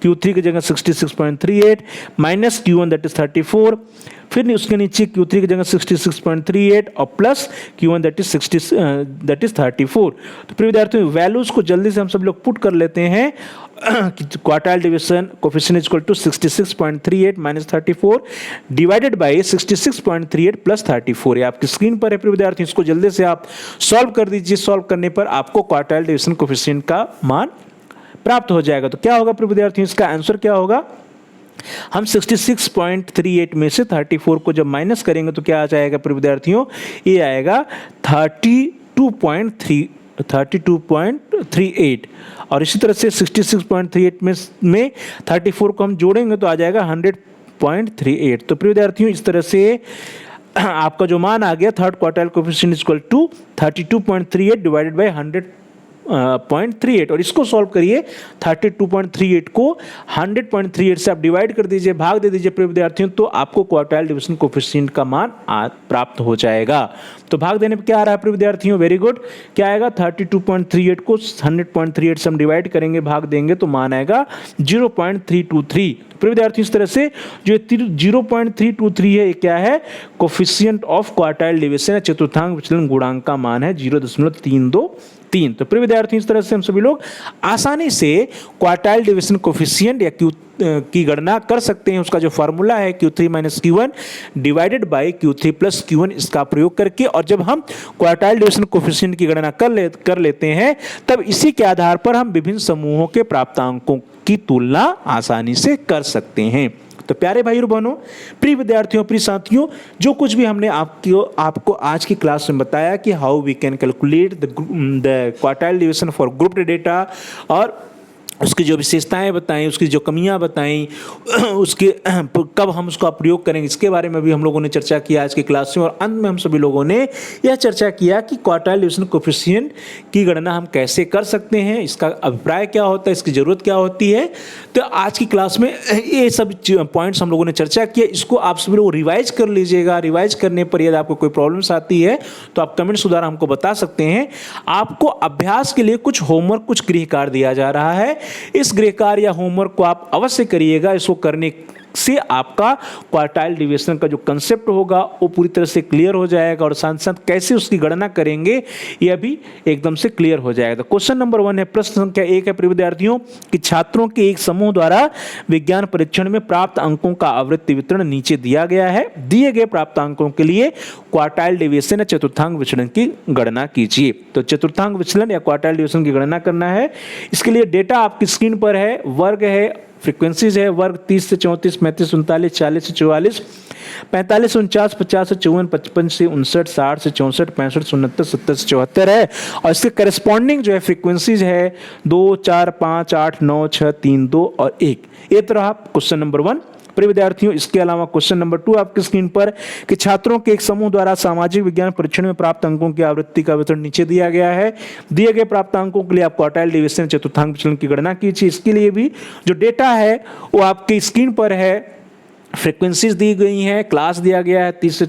Q3 की जगह 66.38 माइनस Q1 दैट इज 34, फिर उसके नीचे Q3 की जगह 66.38 और प्लस Q1 दैट इज 34। तो प्रिय विद्यार्थियों वैल्यूज को जल्दी से हम सब लोग पुट कर लेते हैं। Quartile division coefficient is equal to 66.38 minus 34 divided by 66.38 plus 34। ये आपकी स्क्रीन पर है प्रिय विद्यार्थियों, इसको जल्दी से आप सॉल्व कर दीजिए। सॉल्व करने पर आपको क्वार्टाइल डिवीजन कोफिशिएंट का मान प्राप्त हो जाएगा। तो क्या होगा प्रिय विद्यार्थियों? इसका आंसर क्या होगा? हम 66.38 में से 34 को जब माइनस करेंगे तो क्या आ जाएगा प्रिय विद्यार्थियों? ये आएगा 32.38 और इसी तरह से 66.38 में 34 को हम जोड़ेंगे तो आ जाएगा 100.38। तो प्रिय विद्यार्थियों इस तरह से आपका जो मान आ गया third quartile coefficient is equal to 32.38 divided by 100.38 और इसको सॉल्व करिए। 32.38 को 100.38 से आप डिवाइड कर दीजिए, भाग दे दीजिए प्रिय विद्यार्थियों, तो आपको क्वार्टाइल डिवीजन कोफिशिएंट का मान प्राप्त हो जाएगा। तो भाग देने पे क्या आ रहा है प्रिय विद्यार्थियों? वेरी गुड, क्या आएगा? 32.38 को 100.38 से हम डिवाइड करेंगे, भाग देंगे तो मान आएगा 0.323। तो प्रिय विद्यार्थियों इस तरह से जो 0.323 है ये क्या है? कोफिशिएंट ऑफ क्वार्टाइल डिवीजन चतुर्थांक विचलन गुणांक का मान है 0.323। तो प्रिय विद्यार्थियों इस तरह से हम सभी लोग आसानी से क्वार्टाइल डिवीजन कोफिशिएंट या Q की गणना कर सकते हैं। उसका जो फार्मूला है Q3 minus Q1 divided by Q3 plus Q1, इसका प्रयोग करके, और जब हम क्वार्टाइल डिवीजन कोफिशिएंट की गणना कर लेते हैं तब इसी के आधार पर हम विभिन्न समूहों के प्राप्तांकों की तुलना आसानी से कर सकते हैं। तो प्यारे भाई और बहनों, प्रिय विद्यार्थियों, प्रिय साथियों, जो कुछ भी हमने आपको आज की क्लास में बताया कि how we can calculate the quartile division for grouped data और उसकी जो विशेषताएं बताई, उसकी जो कमियां बताई, उसके कब हम उसका प्रयोग करेंगे, इसके बारे में भी हम लोगों ने चर्चा किया आज की क्लास में। और अंत में हम सभी लोगों ने यह चर्चा किया कि क्वार्टाइल डिवीजन कोफिशिएंट की गणना हम कैसे कर सकते हैं, इसका अभिप्राय क्या होता है, इसकी ज़रूरत क्या होती है। तो आज की क्लास में ये सब पॉइंट्स हम लोगों ने चर्चा किया। इसको आप सभी लोग रिवाइज कर लीजिएगा। रिवाइज करने पर यदि आपको कोई प्रॉब्लम्स आती है तो आप कमेंट्स द्वारा हमको बता सकते हैं। आपको अभ्यास के लिए कुछ होमवर्क, कुछ गृह कार्य दिया जा रहा है। इस गृह कार्य या होमवर्क को आप अवश्य करिएगा। इसको करने इससे आपका क्वार्टाइल डेविएशन का जो कंसेप्ट होगा वो पूरी तरह से क्लियर हो जाएगा और साथ साथ कैसे उसकी गणना करेंगे यह भी एकदम से क्लियर हो जाएगा। क्वेश्चन नंबर 1 है, प्रश्न संख्या 1 है प्रिय विद्यार्थियों कि छात्रों के एक समूह द्वारा विज्ञान परीक्षण में प्राप्त अंकों का आवृत्ति वितरण नीचे दिया गया है। दिए गए प्राप्त अंकों के लिए क्वार्टाइल डेविएशन या चतुर्थांश विचलन की गणना कीजिए। तो चतुर्थांश विचलन या क्वार्टाइल डेविएशन की गणना करना है। इसके लिए डेटा आपकी स्क्रीन पर है, वर्ग है, फ्रीक्वेंसीज है, वर्ग 30 से 34, 35 से 39, 40 से 44, 45 से 49, 50 से 54, 55 से 59, 60 से 64, 65 से 69, 70 से 74 है। और इसके करस्पॉन्डिंग जो है फ्रीक्वेंसीज है 2, 4, 5, 8, 9, 6, 3, 2 और 1। ये तो रहा क्वेश्चन नंबर 1 प्रिय विद्यार्थियों। इसके अलावा क्वेश्चन नंबर 2 आपकी स्क्रीन पर कि छात्रों के एक समूह द्वारा सामाजिक विज्ञान परीक्षण में प्राप्त अंकों की आवृत्ति का वितरण नीचे दिया गया है। दिए गए प्राप्त अंकों के लिए आप क्वार्टाइल डेविएशन चतुर्थांश विचलन की गणना कीजिए। इसके लिए भी जो डेटा है वो आपकी स्क्रीन पर है, फ्रीक्वेंसीज दी गई हैं, क्लास दिया गया है 30 से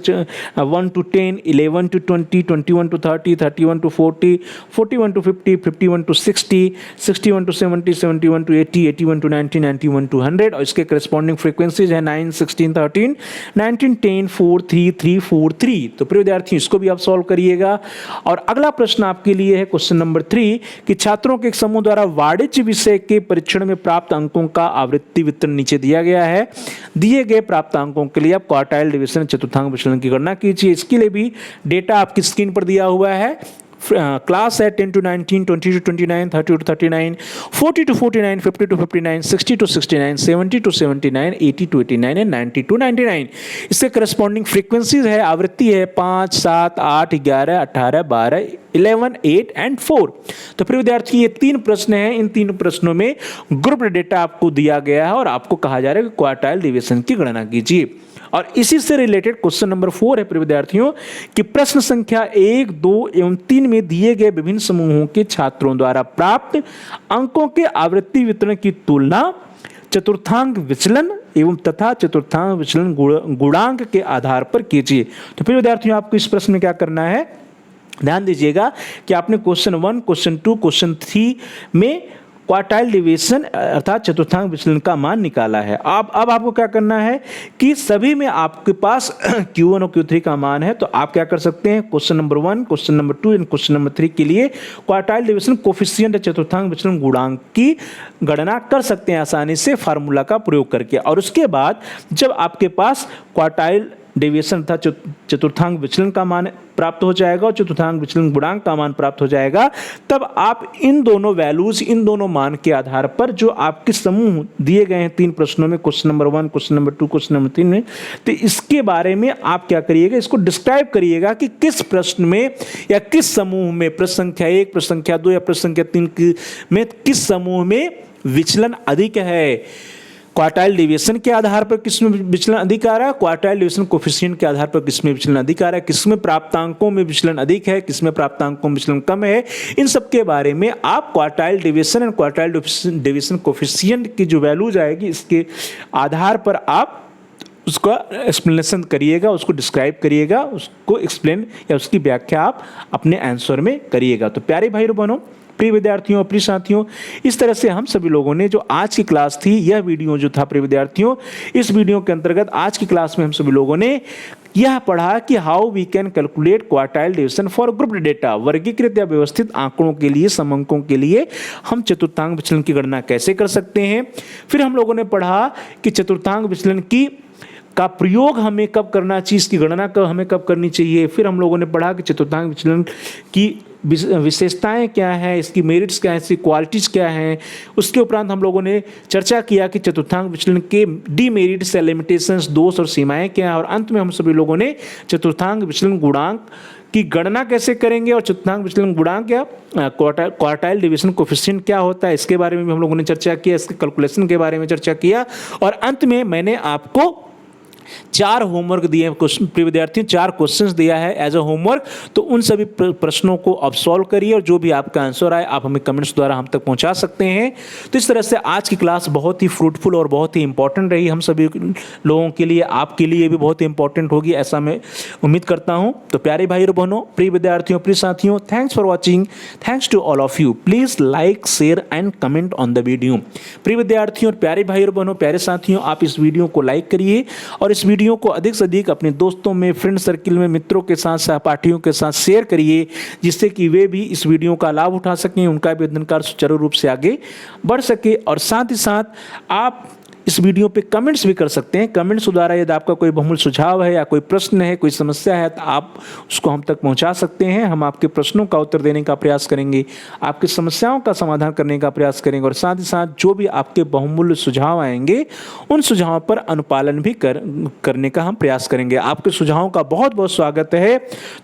1 to 10, 11 to 20, 21 to 30, 31 to 40, 41 to 50, 51 to 60, 61 to 70, 71 to 80, 81 to 90, 91 to 100 और इसके करस्पॉन्डिंग फ्रीक्वेंसीज है 9, 16, 13, 19, 10, 4, 3, 3, 4, 3। तो प्रिय विद्यार्थियों इसको भी आप सॉल्व करिएगा। और अगला प्रश्न आपके लिए है क्वेश्चन नंबर 3 कि छात्रों के एक समूह द्वारा वाणिज्य विषय के परीक्षण में प्राप्त अंकों का आवृत्ति वितरण नीचे दिया गया है। दिए गए प्राप्त अंकों के लिए आप क्वार्टाइल डेविएशन चतुर्थांश विचलन की गणना कीजिए। इसके लिए भी डेटा आपकी स्क्रीन पर दिया हुआ है। क्लास है 10 to 19, 20 to 29, 30 to 39, 40 to 49, 50 to 59, 60 to 69, 70 to 79, 80 to 89 and 90 to 99। इससे करस्पॉन्डिंग फ्रीक्वेंसीज है, आवृत्ति है 5, 7, 8, 11, 18, 12, 11, 8 एंड 4। तो प्रिय विद्यार्थी ये 3 प्रश्न हैं। इन 3 प्रश्नों में ग्रुप डेटा आपको दिया गया है और आपको कहा जा रहा है कि क्वार्टाइल डेविएशन की गणना कीजिए। और इसी से रिलेटेड क्वेश्चन नंबर 4 है प्रिय विद्यार्थियों कि प्रश्न संख्या 1, 2 एवं 3 में दिए गए विभिन्न समूहों के छात्रों द्वारा प्राप्त अंकों के आवृत्ति वितरण की तुलना चतुर्थांश विचलन एवं तथा चतुर्थांश विचलन गुणांक के आधार पर कीजिए। तो प्रिय विद्यार्थियों आपको इस प्रश्न में क्या करना है, ध्यान दीजिएगा कि आपने क्वेश्चन 1, क्वेश्चन 2, क्वेश्चन 3 में क्वार्टाइल डेविएशन अर्थात चतुर्थांश विचलन का मान निकाला है। अब आपको क्या करना है कि सभी में आपके पास Q1 और Q3 का मान है। तो आप क्या कर सकते हैं, question number 1, question number 2 and question number 3 के लिए क्वार्टाइल डेविएशन कोफिशिएंट चतुर्थांश विचलन गुणांक की गणना कर सकते हैं आसानी से फार्मूला का प्रयोग करके। और उसके बाद जब आपके पास क्वार्टाइल डेविएशन था चतुर्थांश विचलन का मान प्राप्त हो जाएगा और चतुर्थांश विचलन गुणांक का मान प्राप्त हो जाएगा, तब आप इन दोनों वैल्यूज, इन दोनों मान के आधार पर जो आपके समूह दिए गए हैं 3 प्रश्नों में, question number 1, question number 2, question number 3 में, तो इसके बारे में आप क्या करिएगा, इसको डिस्क्राइब करिएगा कि किस प्रश्न में या किस समूह में, प्रश्न संख्या 1, प्रश्न संख्या 2 या प्रश्न संख्या 3 में किस समूह में विचलन अधिक है। क्वार्टाइल डेविएशन के आधार पर किसमें विचलन अधिक आ रहा है, क्वार्टाइल डेविएशन कोफिशिएंट के आधार पर किसमें विचलन अधिक आ रहा है, किसमें प्राप्तांकों में विचलन अधिक है, किसमें प्राप्तांकों में विचलन कम है। इन सब के बारे में आप quartile deviation and quartile deviation coefficient की जो वैल्यूज आएगी इसके आधार पर आप उसका एक्सप्लेनेशन करिएगा, उसको डिस्क्राइब करिएगा, उसको एक्सप्लेन या उसकी व्याख्या आप अपने आंसर में करिएगा। तो प्यारे भाई बहनों, प्रिय विद्यार्थियों, प्रिय साथियों, इस तरह से हम सभी लोगों ने जो आज की क्लास थी, यह वीडियो जो था प्रिय विद्यार्थियों, इस वीडियो के अंतर्गत आज की क्लास में हम सभी लोगों ने यह पढ़ा कि how we can calculate quartile deviation for group data. वर्गीकृत या व्यवस्थित आंकड़ों के लिए, समअंकों के लिए हम चतुर्थांश विचलन की गणना कैसे कर सकते हैं। फिर हम लोगों ने पढ़ा कि चतुर्थांश विचलन का प्रयोग हमें कब करना चाहिए, इसकी गणना हमें कब करनी चाहिए। फिर हम लोगों ने पढ़ा कि चतुर्थांश विचलन की विशेषताएं क्या हैं, इसकी मेरिट्स क्या हैं, इसकी क्वालिटीज़ क्या हैं। उसके उपरांत हम लोगों ने चर्चा किया कि चतुर्थांश विचलन के डीमेरिट्स या लिमिटेशंस, दोष और सीमाएं क्या हैं। और अंत में हम सभी लोगों ने चतुर्थांश विचलन गुणांक की गणना कैसे करेंगे और चतुर्थांश विचलन गुणांक या क्वार्टाइल डेविएशन कोफिशिएंट क्या होता है, इसके बारे में भी हम लोगों ने चर्चा किया, इसके कैलकुलेशन के बारे में चर्चा किया। और अंत में मैंने आपको चार होमवर्क दिए प्रिय विद्यार्थियों, 4 क्वेश्चंस दिया है एज अ होमवर्क। तो उन सभी प्रश्नों को आप सॉल्व करिए और जो भी आपका आंसर आए आप हमें कमेंट्स द्वारा हम तक पहुंचा सकते हैं। तो इस तरह से आज की क्लास बहुत ही फ्रूटफुल और बहुत ही इंपॉर्टेंट रही हम सभी लोगों के लिए, आपके लिए भी बहुत ही इंपॉर्टेंट होगी ऐसा मैं उम्मीद करता हूं। तो प्यारे भाई और बहनों, प्रिय विद्यार्थियों, प्रिय साथियों, thanks for watching, thanks to all of you. Please like, share and comment on the video. प्रिय विद्यार्थियों और प्यारे भाई और बहनों, प्यारे साथियों, आप इस वीडियो को लाइक करिए और इस वीडियो को अधिक से अधिक अपने दोस्तों में, फ्रेंड सर्किल में, मित्रों के साथ, सहपाठियों के साथ शेयर करिए, जिससे कि वे भी इस वीडियो का लाभ उठा सकें, उनका भी अध्ययन कार्य सुचारू रूप से आगे बढ़ सके। और साथ ही साथ आप इस वीडियो पे कमेंट्स भी कर सकते हैं। कमेंट्स द्वारा यदि आपका कोई बहुमूल्य सुझाव है या कोई प्रश्न है, कोई समस्या है, तो आप उसको हम तक पहुंचा सकते हैं। हम आपके प्रश्नों का उत्तर देने का प्रयास करेंगे, आपकी समस्याओं का समाधान करने का प्रयास करेंगे और साथ ही साथ जो भी आपके बहुमूल्य सुझाव आएंगे उन सुझावों पर अनुपालन भी करने का हम प्रयास करेंगे। आपके सुझावों का बहुत बहुत स्वागत है।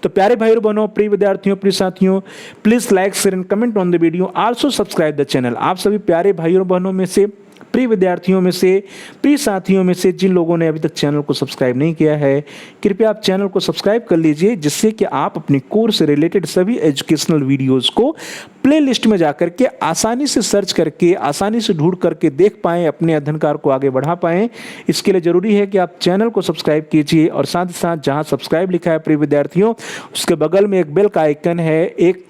तो प्यारे भाई और बहनों, प्रिय विद्यार्थियों, प्रिय साथियों, please like, share and comment on the video, also subscribe the channel. आप सभी प्यारे भाई और बहनों में से, प्रिय विद्यार्थियों में से, प्रिय साथियों में से जिन लोगों ने अभी तक चैनल को सब्सक्राइब नहीं किया है, कृपया आप चैनल को सब्सक्राइब कर लीजिए, जिससे कि आप अपने कोर्स से रिलेटेड सभी एजुकेशनल वीडियोस को प्लेलिस्ट में जाकर के आसानी से सर्च करके, आसानी से ढूंढ करके देख पाएं, अपने अध्ययन कार्य को आगे बढ़ा पाएं। इसके लिए जरूरी है कि आप चैनल को सब्सक्राइब कीजिए और साथ ही साथ जहां सब्सक्राइब लिखा है प्रिय विद्यार्थियों, उसके बगल में एक बेल का आइकन है, एक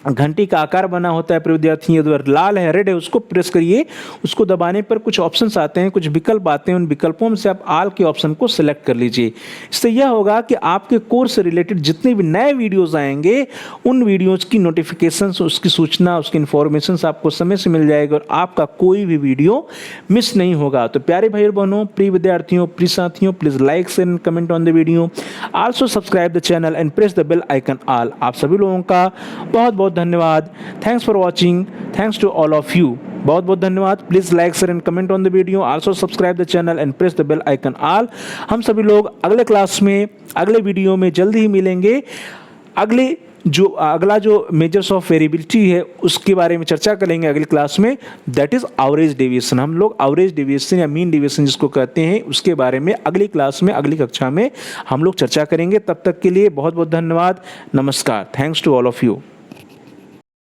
घंटी का आकार बना होता है प्रिय विद्यार्थियों, अगर लाल है, रेड है, उसको प्रेस करिए। उसको दबाने पर कुछ ऑप्शंस आते हैं, कुछ विकल्प आते हैं, उन विकल्पों में से आप आल के ऑप्शन को सिलेक्ट कर लीजिए। इससे यह होगा कि आपके कोर्स से रिलेटेड जितने भी नए वीडियोस आएंगे उन वीडियोस की नोटिफिकेशंस, उसकी सूचना, उसकी इन्फॉर्मेशन आपको समय से मिल जाएगी और आपका कोई भी वीडियो मिस नहीं होगा। तो प्यारे भाई और बहनों, प्रिय विद्यार्थियों, प्रिय साथियों, please like, share and comment on the video, also subscribe the channel and press the bell icon all. आप सभी लोगों का बहुत बहुत धन्यवाद। Thanks for watching, thanks to all of you. बहुत बहुत धन्यवाद। Please like, share and comment on the video, also subscribe the channel and press the bell icon all. हम सभी लोग अगले क्लास में, अगले वीडियो में जल्दी ही मिलेंगे। अगला जो मेजर्स ऑफ वेरिएबिलिटी है उसके बारे में चर्चा करेंगे अगली क्लास में, दैट इज एवरेज डेविएशन। हम लोग एवरेज डेविएशन या मीन डेविएशन जिसको कहते हैं, उसके बारे में अगली क्लास में, अगली कक्षा में हम लोग चर्चा करेंगे। तब तक के लिए बहुत बहुत धन्यवाद। नमस्कार। Thanks to all of you.